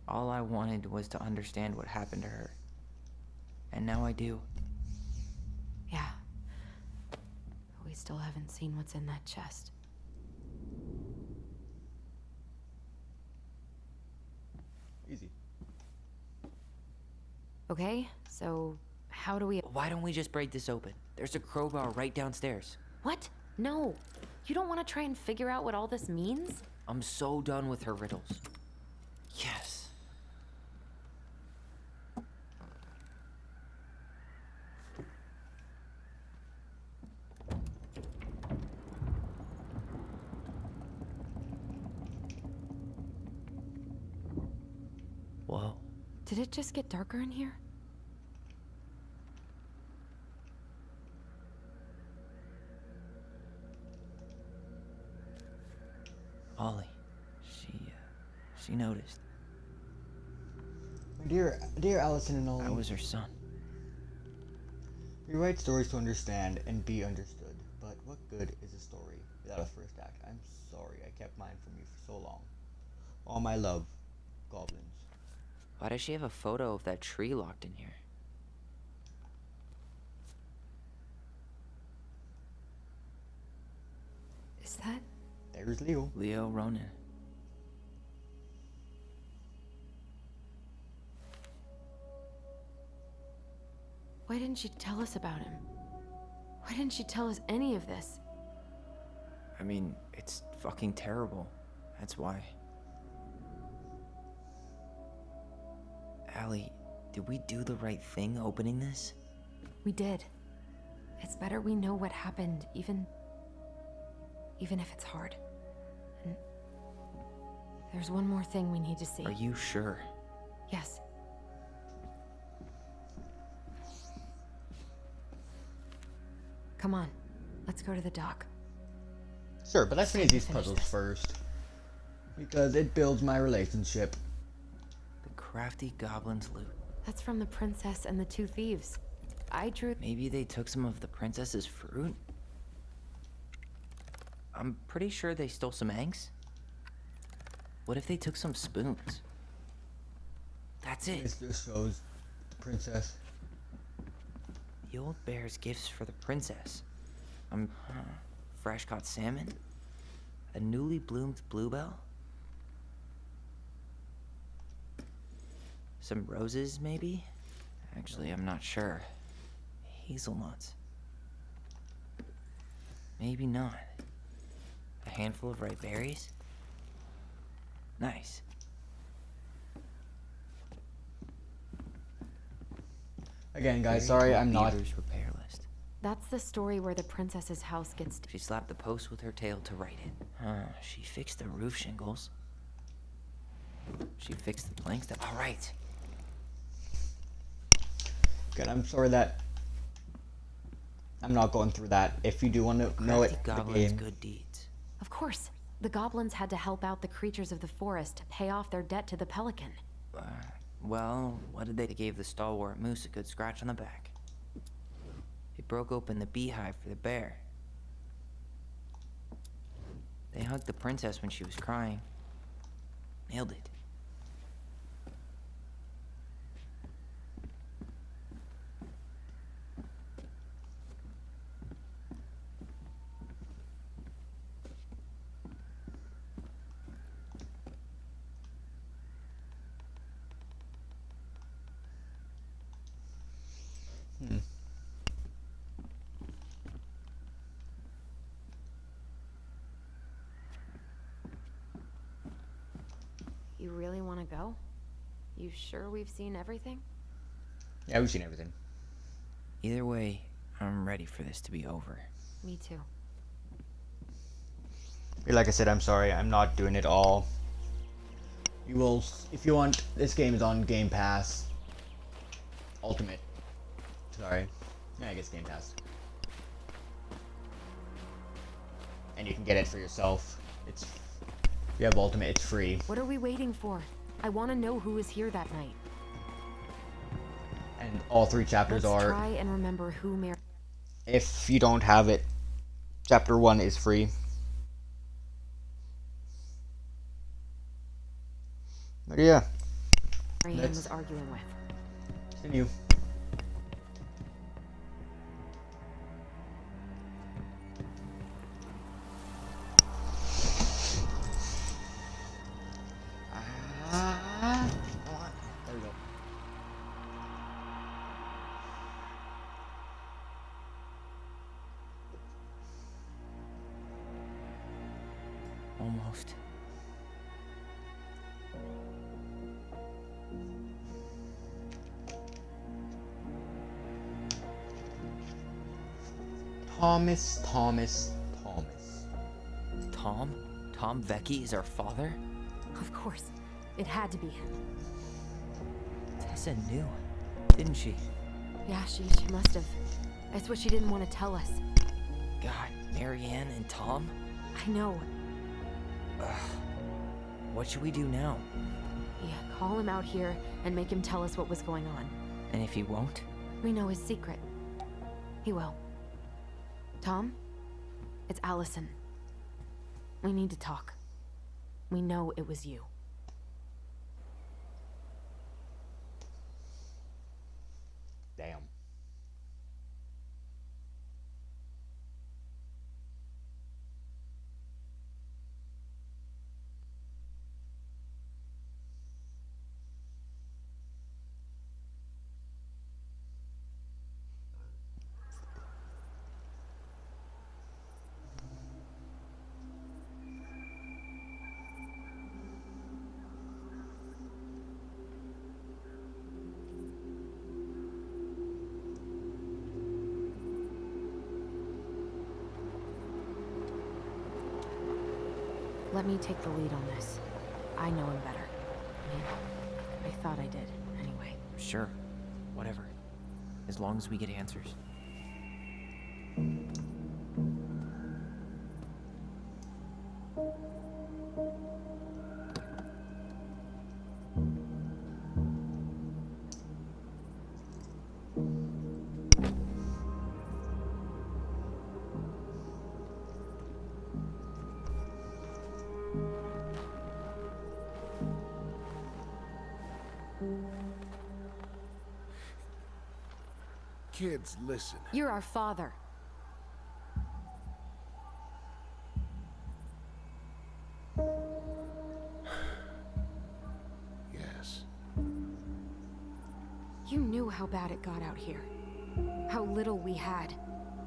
all I wanted was to understand what happened to her. And now I do. Yeah. But we still haven't seen what's in that chest. Easy. Okay, so how do we... Why don't we just break this open? There's a crowbar right downstairs. What? No. You don't want to try and figure out what all this means? I'm so done with her riddles. Yes. Whoa. Did it just get darker in here? Ollie. She noticed. My dear Allison and Ollie. I was her son. We write stories to understand and be understood, but what good is a story without a first act? I'm sorry I kept mine from you for so long. All my love, goblins. Why does she have a photo of that tree locked in here? Is that... There's Leo. Leo Ronan. Why didn't she tell us about him? Why didn't she tell us any of this? I mean, it's fucking terrible. That's why. Allie, did we do the right thing opening this? We did. It's better we know what happened, even if it's hard. And there's one more thing we need to see. Are you sure? Yes. Come on, let's go to the dock. Sure, but let's finish these puzzles first. Because it builds my relationship. The crafty goblin's loot. That's from the princess and the two thieves. I drew... Maybe they took some of the princess's fruit? I'm pretty sure they stole some eggs. What if they took some spoons? That's it. This just shows the princess. The old bear's gifts for the princess. Fresh caught salmon? A newly bloomed bluebell? Some roses, maybe? Actually, I'm not sure. Hazelnuts. Maybe not. A handful of ripe berries? Nice. Again, guys, sorry I'm not... Beaver's repair list. That's the story where the princess's house gets... She slapped the post with her tail to write it. She fixed the roof shingles. She fixed the planks that... All right. Good, I'm sorry that... I'm not going through that. If you do want to know it, the Goblin's game... good deeds. Of course. The goblins had to help out the creatures of the forest to pay off their debt to the pelican. Well, what did they... They gave the stalwart moose a good scratch on the back. They broke open the beehive for the bear. They hugged the princess when she was crying. Nailed it. You really want to go? You sure we've seen everything? Yeah, we've seen everything. Either way, I'm ready for this to be over. Me too. Like I said, I'm sorry, I'm not doing it all. You will, if you want, this game is on Game Pass. Ultimate. Sorry. Yeah, I guess Game Pass. And you can get it for yourself. It's, if you have Ultimate, it's free. What are we waiting for? I want to know who was here that night. And all 3 chapters Let's are... try and remember who Mary... If you don't have it, chapter 1 is free. But yeah. Marianne was arguing with. Continue. There we go. Almost. Thomas. Tom? Tom Vecchi is our father? Of course. It had to be him. Tessa knew, didn't she? Yeah, she must have. That's what she didn't want to tell us. God, Marianne and Tom? I know. What should we do now? Yeah, call him out here and make him tell us what was going on. And if he won't? We know his secret. He will. Tom? It's Allison. We need to talk. We know it was you. Damn. Let me take the lead on this. I know him better. I mean, I thought I did, anyway. Sure. Whatever. As long as we get answers. Kids, listen. You're our father. Yes. You knew how bad it got out here. How little we had.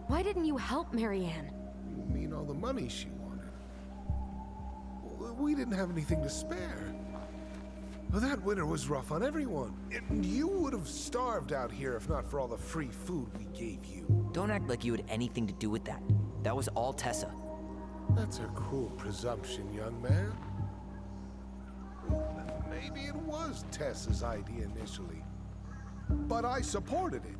Why didn't you help Marianne? You mean all the money she wanted? We didn't have anything to spare. Well, that winter was rough on everyone. And you would have starved out here if not for all the free food we gave you. Don't act like you had anything to do with that. That was all Tessa. That's a cruel presumption, young man. Maybe it was Tessa's idea initially. But I supported it.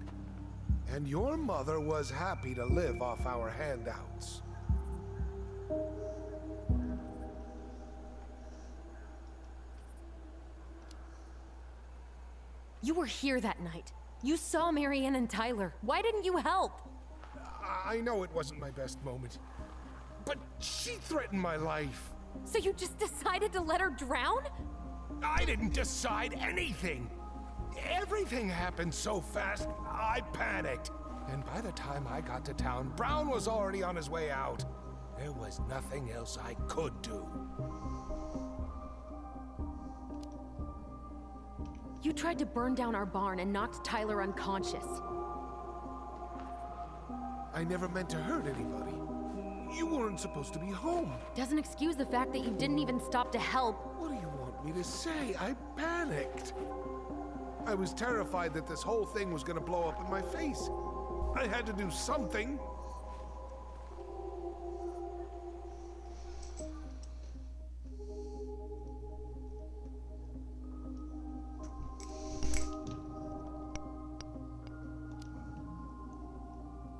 And your mother was happy to live off our handouts. You were here that night. You saw Marianne and Tyler. Why didn't you help? I know it wasn't my best moment. But she threatened my life. So you just decided to let her drown? I didn't decide anything. Everything happened so fast, I panicked. And by the time I got to town, Brown was already on his way out. There was nothing else I could do. You tried to burn down our barn and knocked Tyler unconscious. I never meant to hurt anybody. You weren't supposed to be home. Doesn't excuse the fact that you didn't even stop to help. What do you want me to say? I panicked. I was terrified that this whole thing was gonna blow up in my face. I had to do something.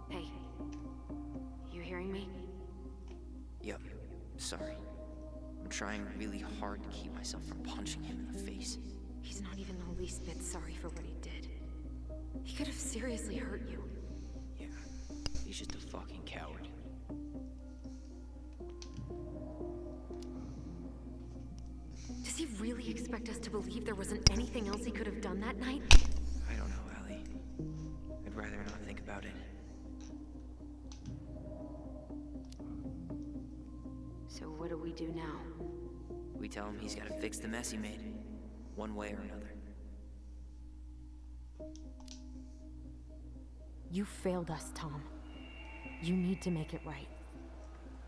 Hey, you hearing me? Yep, sorry. I'm trying really hard to keep myself from punching him in the face. He's not even the least bit sorry for what he did. He could have seriously hurt you. Yeah, he's just a fucking coward. Does he really expect us to believe there wasn't anything else he could have done that night? I don't know, Allie. I'd rather not think about it. So what do we do now? We tell him he's gotta fix the mess he made, one way or another. You failed us, Tom. You need to make it right.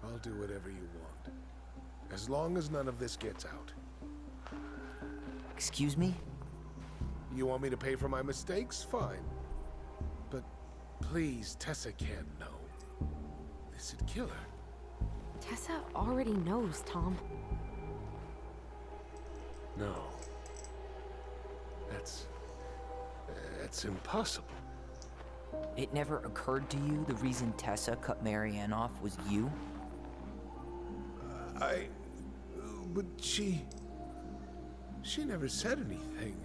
I'll do whatever you want. As long as none of this gets out. Excuse me? You want me to pay for my mistakes? Fine. But please, Tessa can't know. This'd kill her. Tessa already knows, Tom. No. That's impossible. It never occurred to you the reason Tessa cut Marianne off was you? But she never said anything.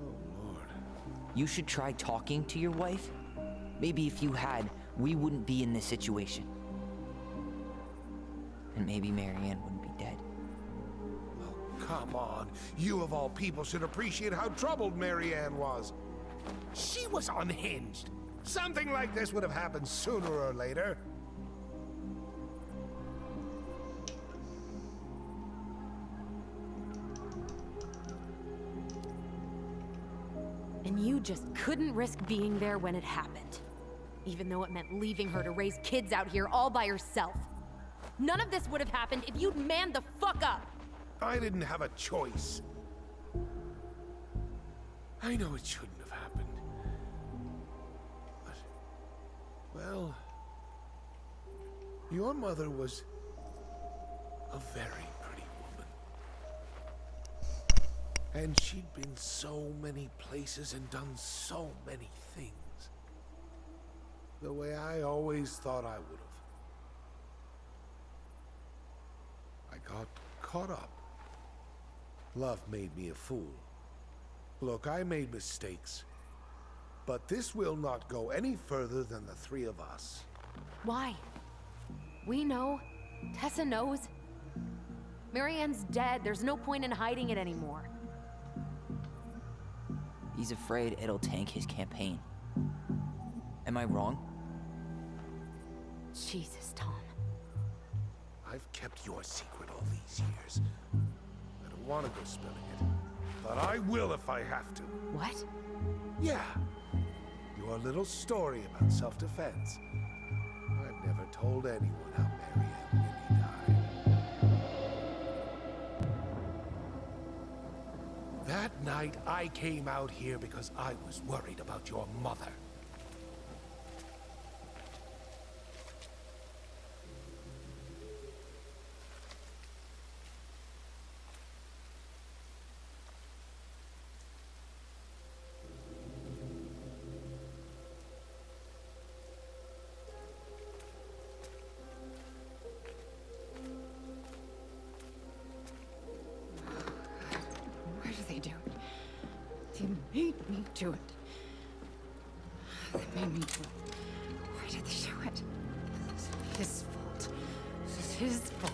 Oh, Lord. You should try talking to your wife. Maybe if you had, we wouldn't be in this situation. And maybe Marianne wouldn't be dead. Oh, come on. You of all people should appreciate how troubled Marianne was. She was unhinged. Something like this would have happened sooner or later. And you just couldn't risk being there when it happened. Even though it meant leaving her to raise kids out here all by herself. None of this would have happened if you'd manned the fuck up! I didn't have a choice. I know it shouldn't have happened. But, well, your mother was a very pretty woman. And she'd been so many places and done so many things. The way I always thought I would have. I got caught up. Love made me a fool. Look, I made mistakes. But this will not go any further than the three of us. Why? We know. Tessa knows. Marianne's dead. There's no point in hiding it anymore. He's afraid it'll tank his campaign. Am I wrong? Jesus, Tom. I've kept your secret all these years. I don't want to go spilling it. But I will if I have to. What? Yeah. Your little story about self-defense. I've never told anyone how Marianne really died. That night, I came out here because I was worried about your mother. Why do they do it? They made me do it. They made me do it. Why did they do it? This is his fault. This is his fault.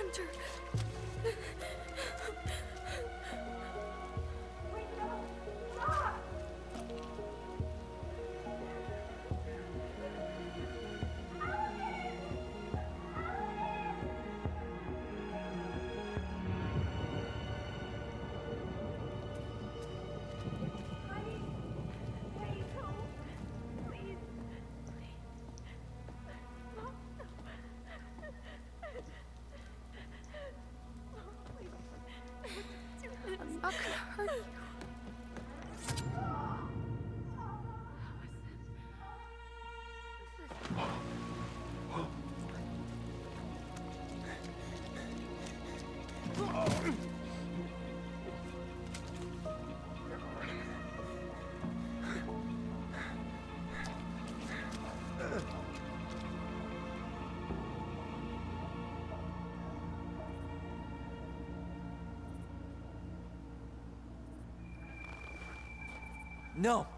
Hunter. I'm not gonna hurt you. No.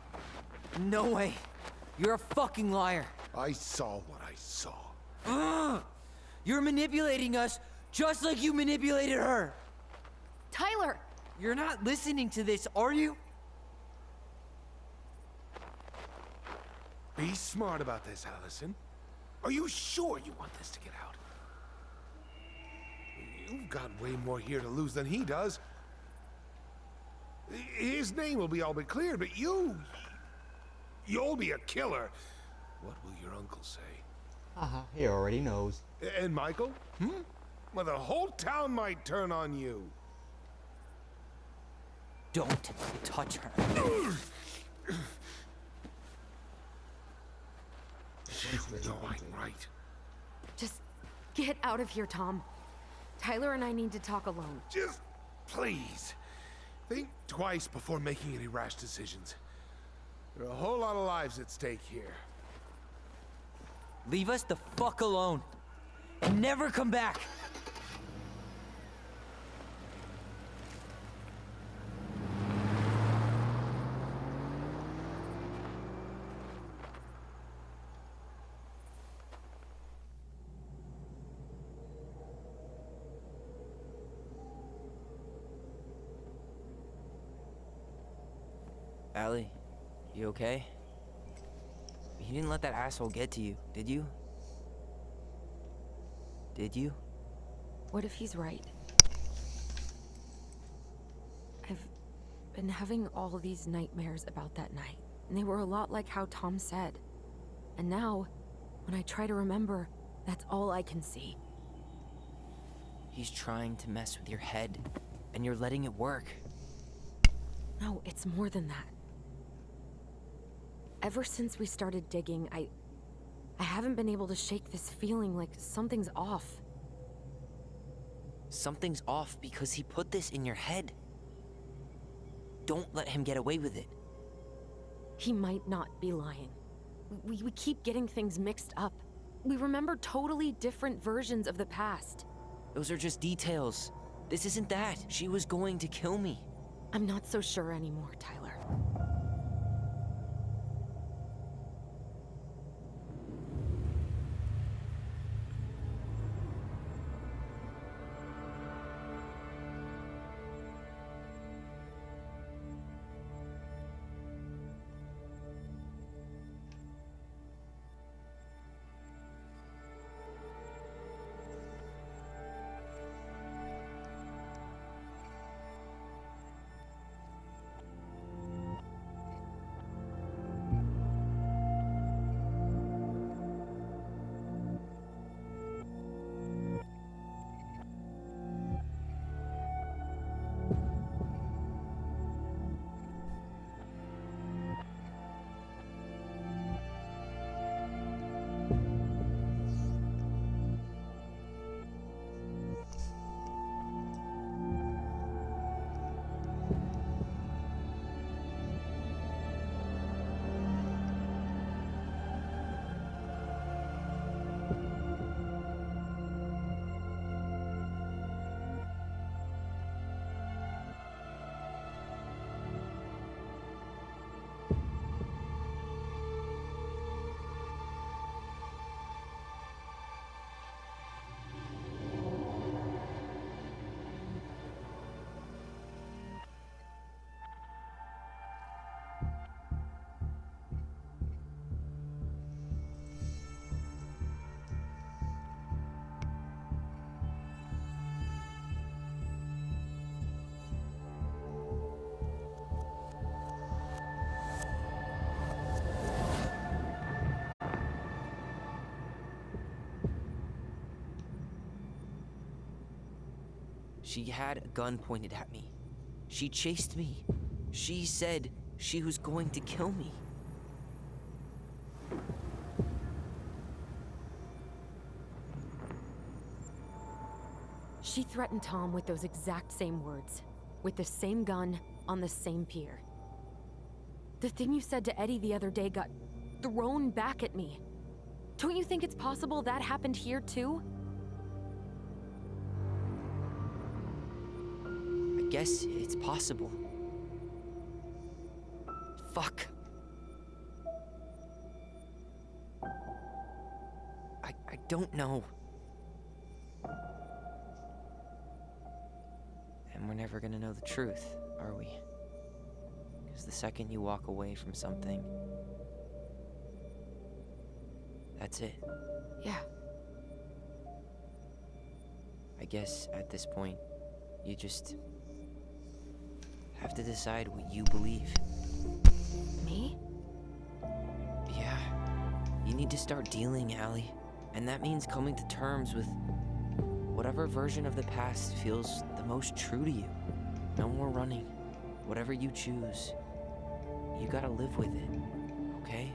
No way. You're a fucking liar. I saw what I saw. Ugh! You're manipulating us just like you manipulated her. Tyler! You're not listening to this, are you? Be smart about this, Allison. Are you sure you want this to get out? You've got way more here to lose than he does. His name will be all but cleared, but you'll be a killer. What will your uncle say? He already knows. And Michael? Well, the whole town might turn on you. Don't touch her. No, I'm right. Just get out of here, Tom. Tyler and I need to talk alone. Just please. Think twice before making any rash decisions. There are a whole lot of lives at stake here. Leave us the fuck alone. And never come back. Allie, you okay? You didn't let that asshole get to you, did you? Did you? What if he's right? I've been having all these nightmares about that night, and they were a lot like how Tom said. And now, when I try to remember, that's all I can see. He's trying to mess with your head, and you're letting it work. No, it's more than that. Ever since we started digging, I haven't been able to shake this feeling like something's off. Something's off because he put this in your head. Don't let him get away with it. He might not be lying. We keep getting things mixed up. We remember totally different versions of the past. Those are just details. This isn't that. She was going to kill me. I'm not so sure anymore, Tyler. She had a gun pointed at me. She chased me. She said she was going to kill me. She threatened Tom with those exact same words, with the same gun, on the same pier. The thing you said to Eddie the other day got thrown back at me. Don't you think it's possible that happened here too? I guess it's possible. Fuck. I don't know. And we're never gonna know the truth, are we? Because the second you walk away from something, that's it. Yeah. I guess at this point, you just have to decide what you believe. Me? Yeah. You need to start dealing, Allie. And that means coming to terms with whatever version of the past feels the most true to you. No more running. Whatever you choose, you gotta live with it, okay?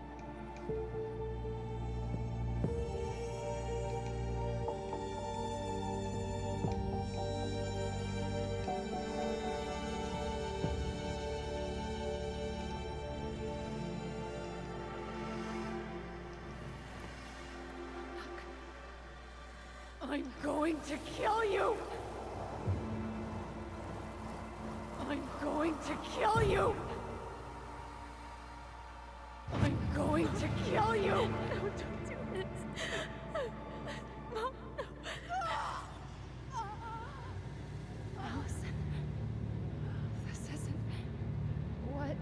I'm going to kill you! I'm going to kill you! I'm going to kill you! No, don't do this. Mom, no. Allison. This isn't... What?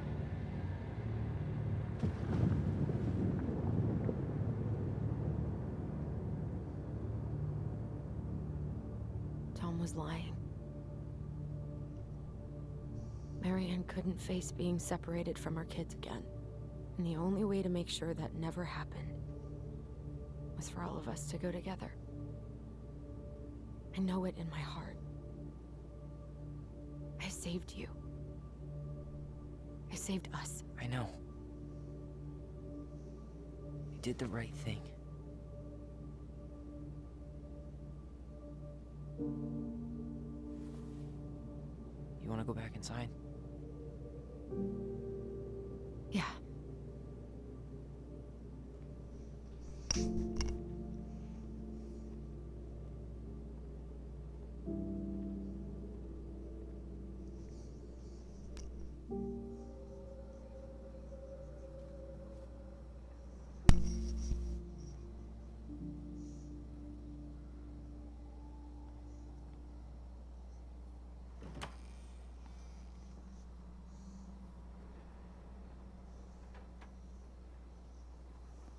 Tom was lying. Marianne couldn't face being separated from her kids again. And the only way to make sure that never happened was for all of us to go together. I know it in my heart. I saved you. I saved us. I know. You did the right thing. You wanna go back inside? Yeah.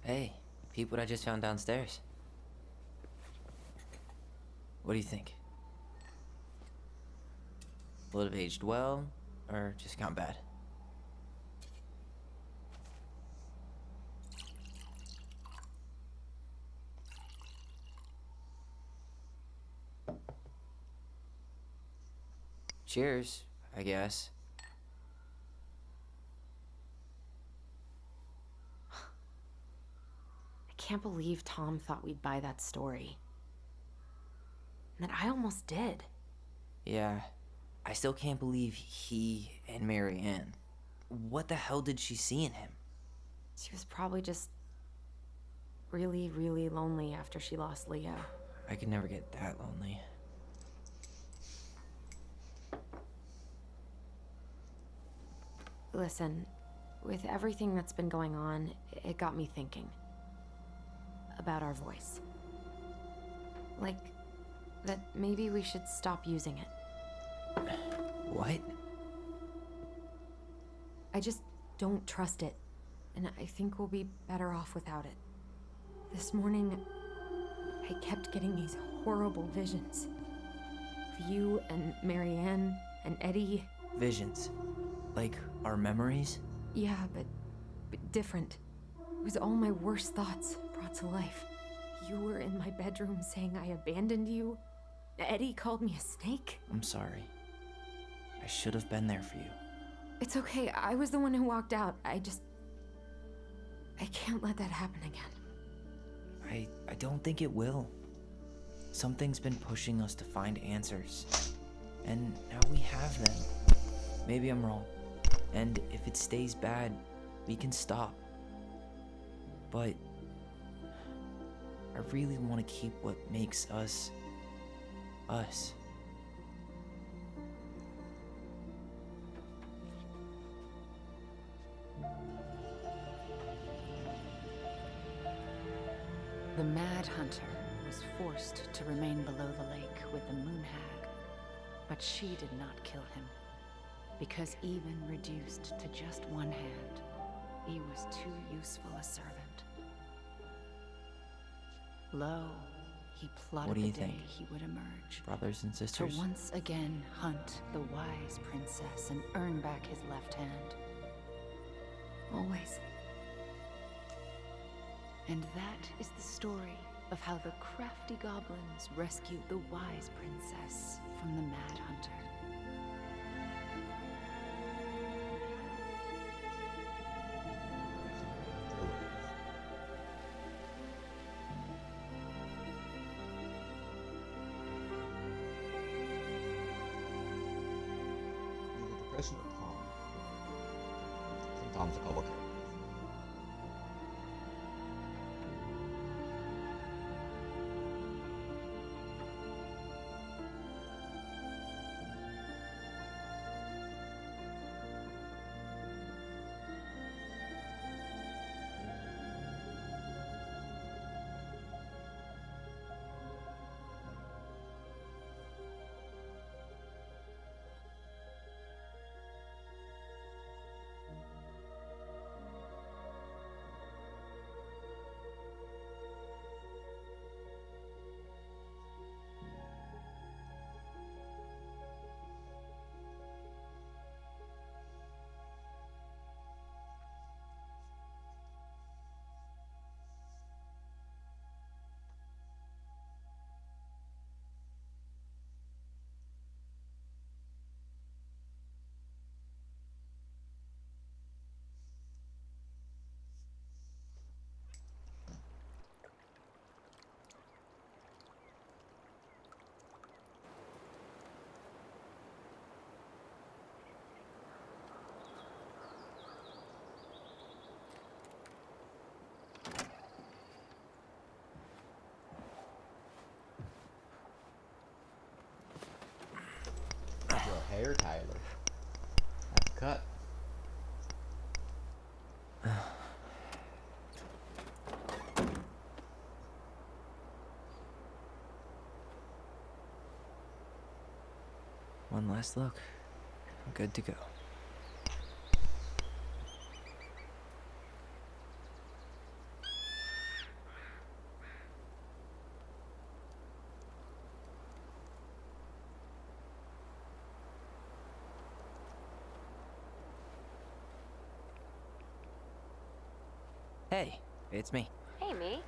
Hey, peep what I just found downstairs. What do you think? Will it have aged well, or just gone bad? Cheers, I guess. I can't believe Tom thought we'd buy that story. And that I almost did. Yeah, I still can't believe he and Marianne. What the hell did she see in him? She was probably just really, really lonely after she lost Leo. I could never get that lonely. Listen, with everything that's been going on, it got me thinking about our voice. Like, that maybe we should stop using it. What? I just don't trust it, and I think we'll be better off without it. This morning, I kept getting these horrible visions. Of you and Marianne and Eddie. Visions? Like our memories? Yeah, but different. It was all my worst thoughts brought to life. You were in my bedroom saying I abandoned you. Eddie called me a snake? I'm sorry. I should have been there for you. It's okay. I was the one who walked out. I can't let that happen again. I don't think it will. Something's been pushing us to find answers. And now we have them. Maybe I'm wrong. And if it stays bad, we can stop. But I really want to keep what makes us, us. The Mad Hunter was forced to remain below the lake with the Moon Hag, but she did not kill him, because even reduced to just one hand, he was too useful a servant. Lo, he plotted What do you the day think? he would emerge, Brothers and to sisters? once again hunt the wise princess and earn back his left hand. Always. And that is the story of how the crafty goblins rescued the wise princess from the Mad Hunter. Either depression or Tom. I think Tom's a coworker. Your hair, Tyler. That's cut. One last look. I'm good to go. Hey, it's me. Hey, me.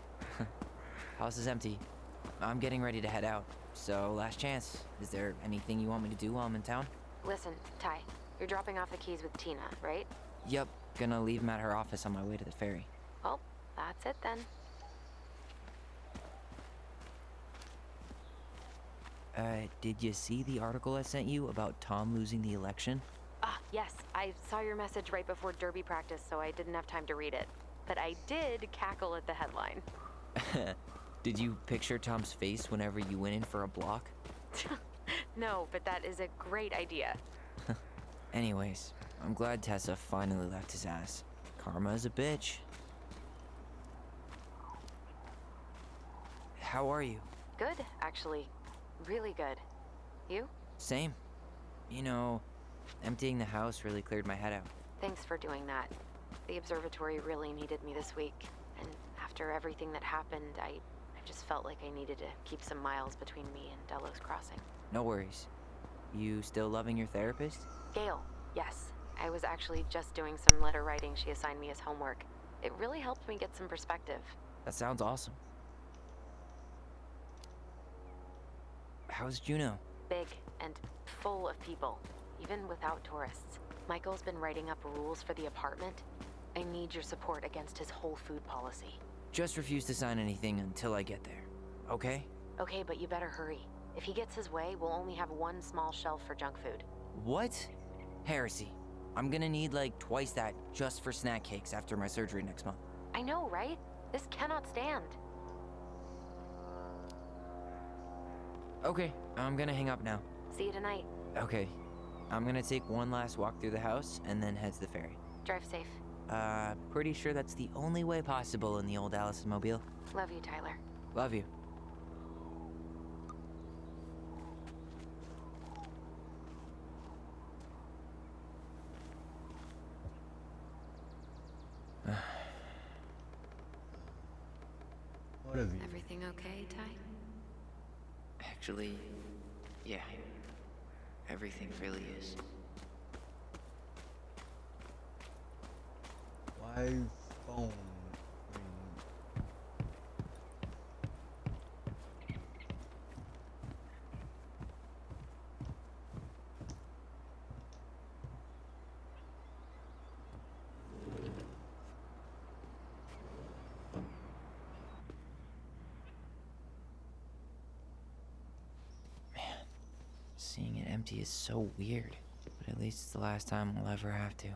House is empty. I'm getting ready to head out. So, last chance. Is there anything you want me to do while I'm in town? Listen, Ty, you're dropping off the keys with Tina, right? Yep, gonna leave them at her office on my way to the ferry. Well, that's it then. Did you see the article I sent you about Tom losing the election? Ah, yes, I saw your message right before derby practice, so I didn't have time to read it. But I did cackle at the headline. Did you picture Tom's face whenever you went in for a block? No, but that is a great idea. Anyways, I'm glad Tessa finally left his ass. Karma is a bitch. How are you? Good, actually. Really good. You? Same. You know, emptying the house really cleared my head out. Thanks for doing that. The observatory really needed me this week. And after everything that happened, I just felt like I needed to keep some miles between me and Delos Crossing. No worries. You still loving your therapist? Gail, yes. I was actually just doing some letter writing she assigned me as homework. It really helped me get some perspective. That sounds awesome. How how's Juneau? Big and full of people, even without tourists. Michael's been writing up rules for the apartment. I need your support against his whole food policy. Just refuse to sign anything until I get there, okay? Okay, but you better hurry. If he gets his way, we'll only have one small shelf for junk food. What? Heresy. I'm gonna need like twice that just for snack cakes after my surgery next month. I know, right? This cannot stand. Okay, I'm gonna hang up now. See you tonight. Okay. I'm gonna take one last walk through the house and then head to the ferry. Drive safe. Pretty sure that's the only way possible in the old Allison mobile. Love you, Tyler. Love you. What have you? Everything okay, Ty? Actually, yeah. Everything really is. Why phone? Seeing it empty is so weird, but at least it's the last time we'll ever have to.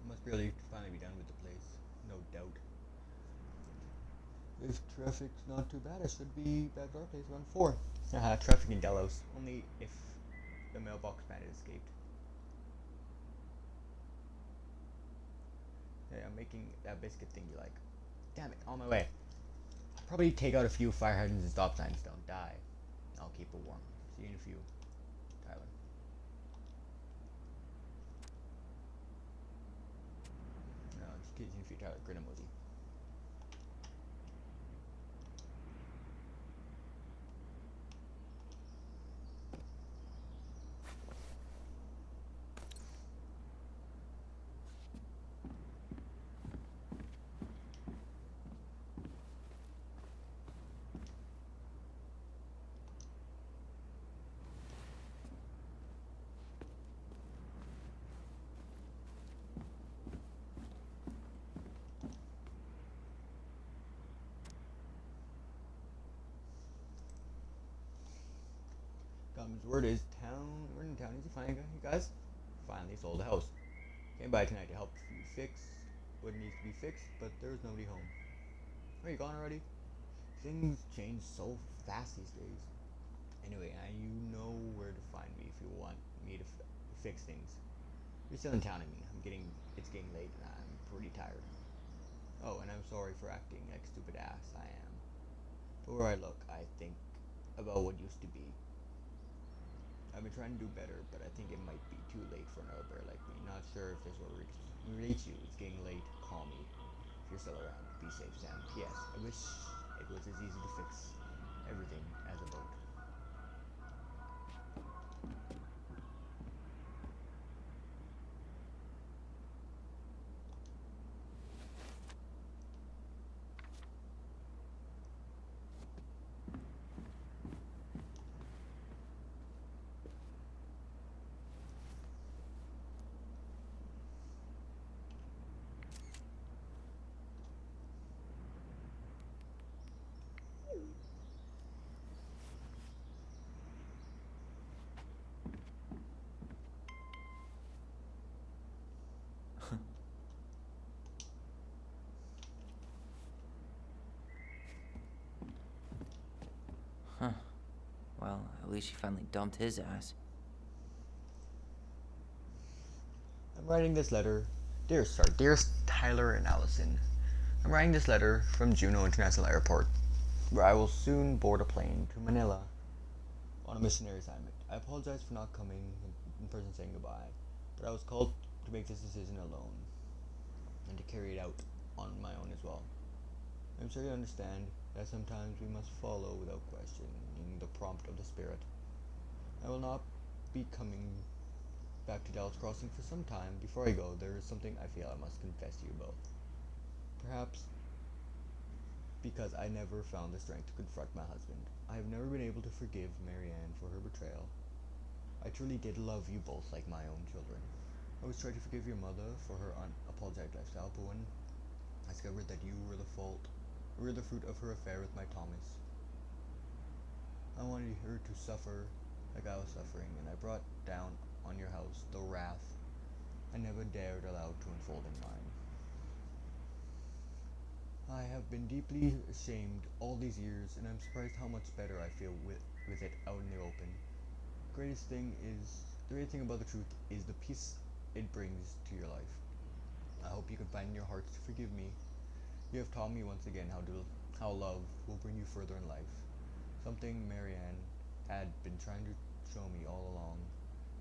Must really finally be done with the place, no doubt. If traffic's not too bad, it should be back to our place around 4. Traffic in Delos, only if the mailbox bandit escaped. Yeah, I'm making that biscuit thing you like. Damn it, on my way. I'll probably take out a few fire hydrants and stop signs, don't die. I'll keep it warm. See you in a few, Tyler. No, just kidding, in a few, Tyler. Grin emoji. His word is we're in town. He's finally, you guys, finally sold a house. Came by tonight to help you fix what needs to be fixed, but there's nobody home. Are you gone already? Things change so fast these days. Anyway, you know where to find me if you want me to fix things. You're still in town, I mean. It's getting late and I'm pretty tired. Oh, and I'm sorry for acting like stupid ass I am. But where I look, I think about what used to be. I've been trying to do better, but I think it might be too late for another bear like me. Not sure if this will reach you. It's getting late. Call me if you're still around. Be safe, Sam. P.S. I wish it was as easy to fix everything as a boat. Huh. Well, at least she finally dumped his ass. I'm writing this letter. Dearest Tyler and Allison. I'm writing this letter from Juneau International Airport, where I will soon board a plane to Manila on a missionary assignment. I apologize for not coming in person saying goodbye, but I was called to make this decision alone and to carry it out on my own as well. I'm sure you understand that sometimes we must follow without questioning the prompt of the Spirit. I will not be coming back to Dallas Crossing for some time. Before I go, there is something I feel I must confess to you both. Perhaps because I never found the strength to confront my husband. I have never been able to forgive Marianne for her betrayal. I truly did love you both like my own children. I was trying to forgive your mother for her unapologetic lifestyle, but when I discovered that you were the fruit of her affair with my Thomas, I wanted her to suffer like I was suffering, and I brought down on your house the wrath I never dared allow to unfold in mine. I have been deeply ashamed all these years, and I'm surprised how much better I feel with it out in the open. The great thing about the truth is the peace it brings to your life. I hope you can find in your hearts to forgive me. You have taught me once again how love will bring you further in life. Something Marianne had been trying to show me all along.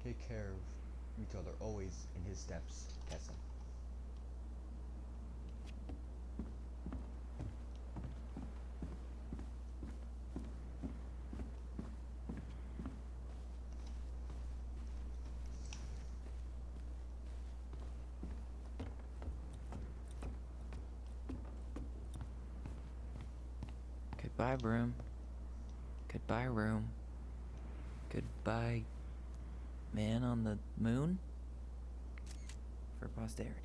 Take care of each other always in his steps, Tessa. Goodbye, broom. Goodbye, room. Goodbye, man on the moon. For posterity.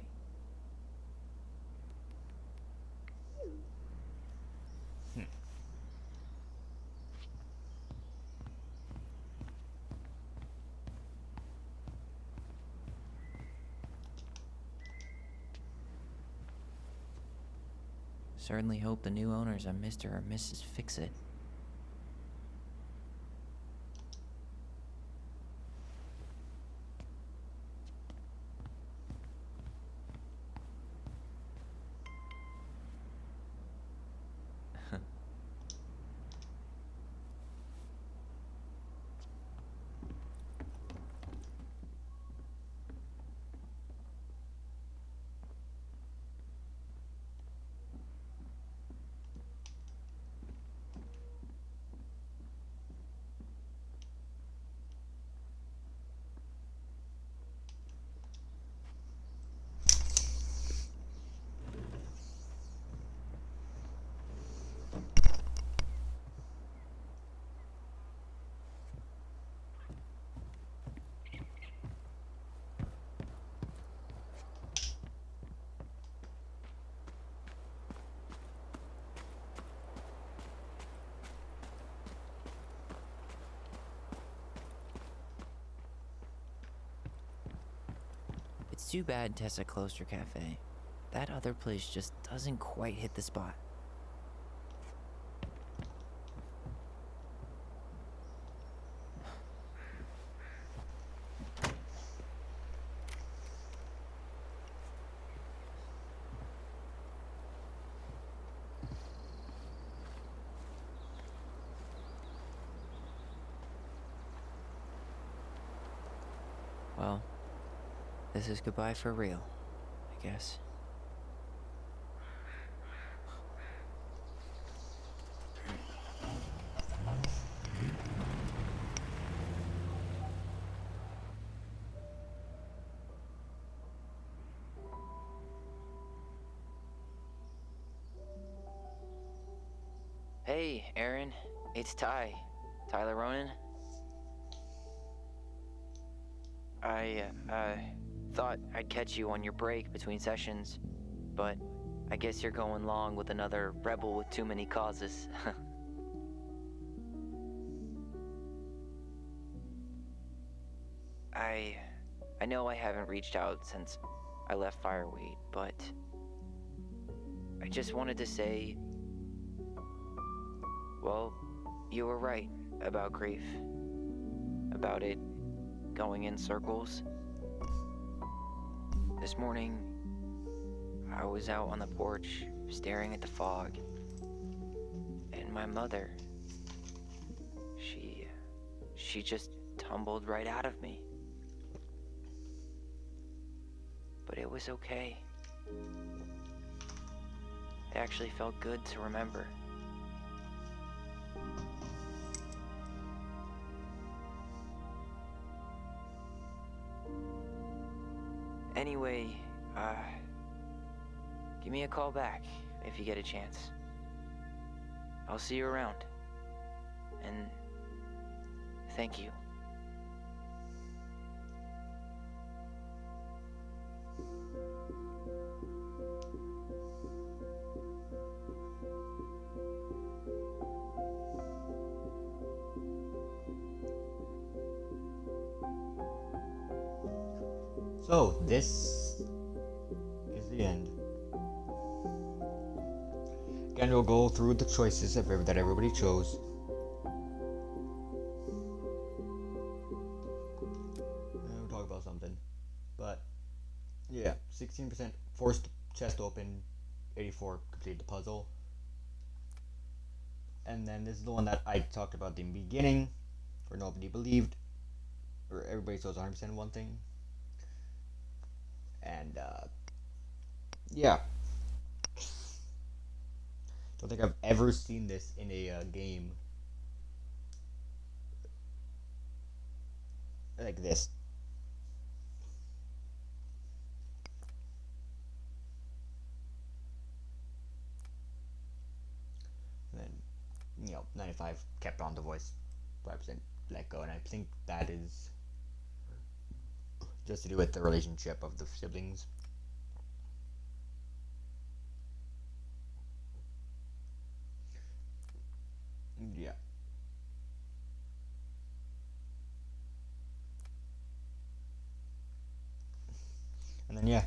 Certainly hope the new owners are Mr. or Mrs. Fix-It. It's too bad Tessa closed her cafe. That other place just doesn't quite hit the spot. Well, this is goodbye for real, I guess. Hey, Aaron. It's Ty. Tyler Ronan. I thought I'd catch you on your break between sessions, but I guess you're going along with another rebel with too many causes. I know I haven't reached out since I left Fireweed, but I just wanted to say, well, you were right about grief, about it going in circles. This morning, I was out on the porch staring at the fog, and my mother, she just tumbled right out of me. But it was okay. It actually felt good to remember. Anyway, Give me a call back if you get a chance. I'll see you around. And thank you. So, this is the end. Again, we'll go through the choices that everybody chose. And we'll talk about something. But, yeah, 16% forced chest open, 84 complete the puzzle. And then this is the one that I talked about in the beginning, where nobody believed, or everybody chose 100% one thing. And, yeah. Don't think I've ever seen this in a game like this. And then, 95 kept on the voice, 5% let go, and I think that is just to do with the relationship of the siblings. Yeah. And then, yeah.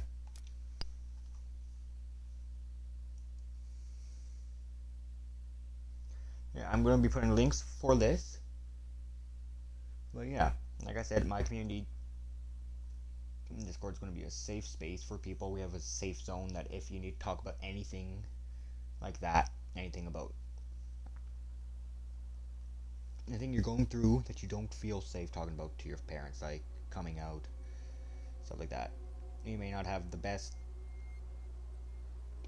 Yeah, I'm going to be putting links for this. But yeah, like I said, my community Discord is going to be a safe space for people. We have a safe zone that if you need to talk about anything like that, anything about anything you're going through that you don't feel safe talking about to your parents, like coming out, stuff like that. You may not have the best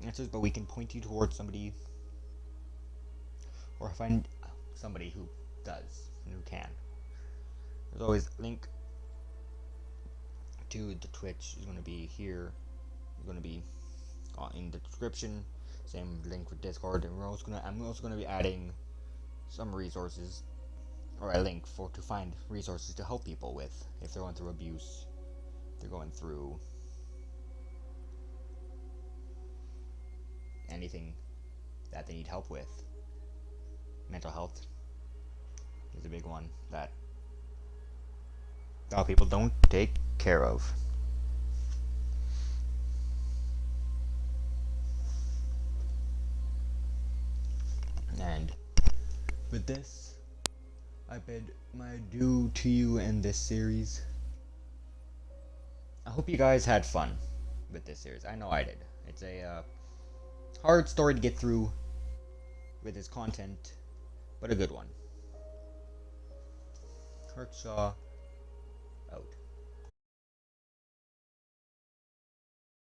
answers, but we can point you towards somebody, or find somebody who does and who can. There's always a link to the Twitch is going to be here. It's going to be in the description. Same link for Discord, and I'm also going to be adding some resources, or a link to find resources to help people with if they're going through abuse, if they're going through anything that they need help with. Mental health is a big one that a lot of people don't take care of. And with this, I bid my adieu to you in this series. I hope you guys had fun with this series. I know I did. It's a hard story to get through with its content, but a good one. Hurtshaw out.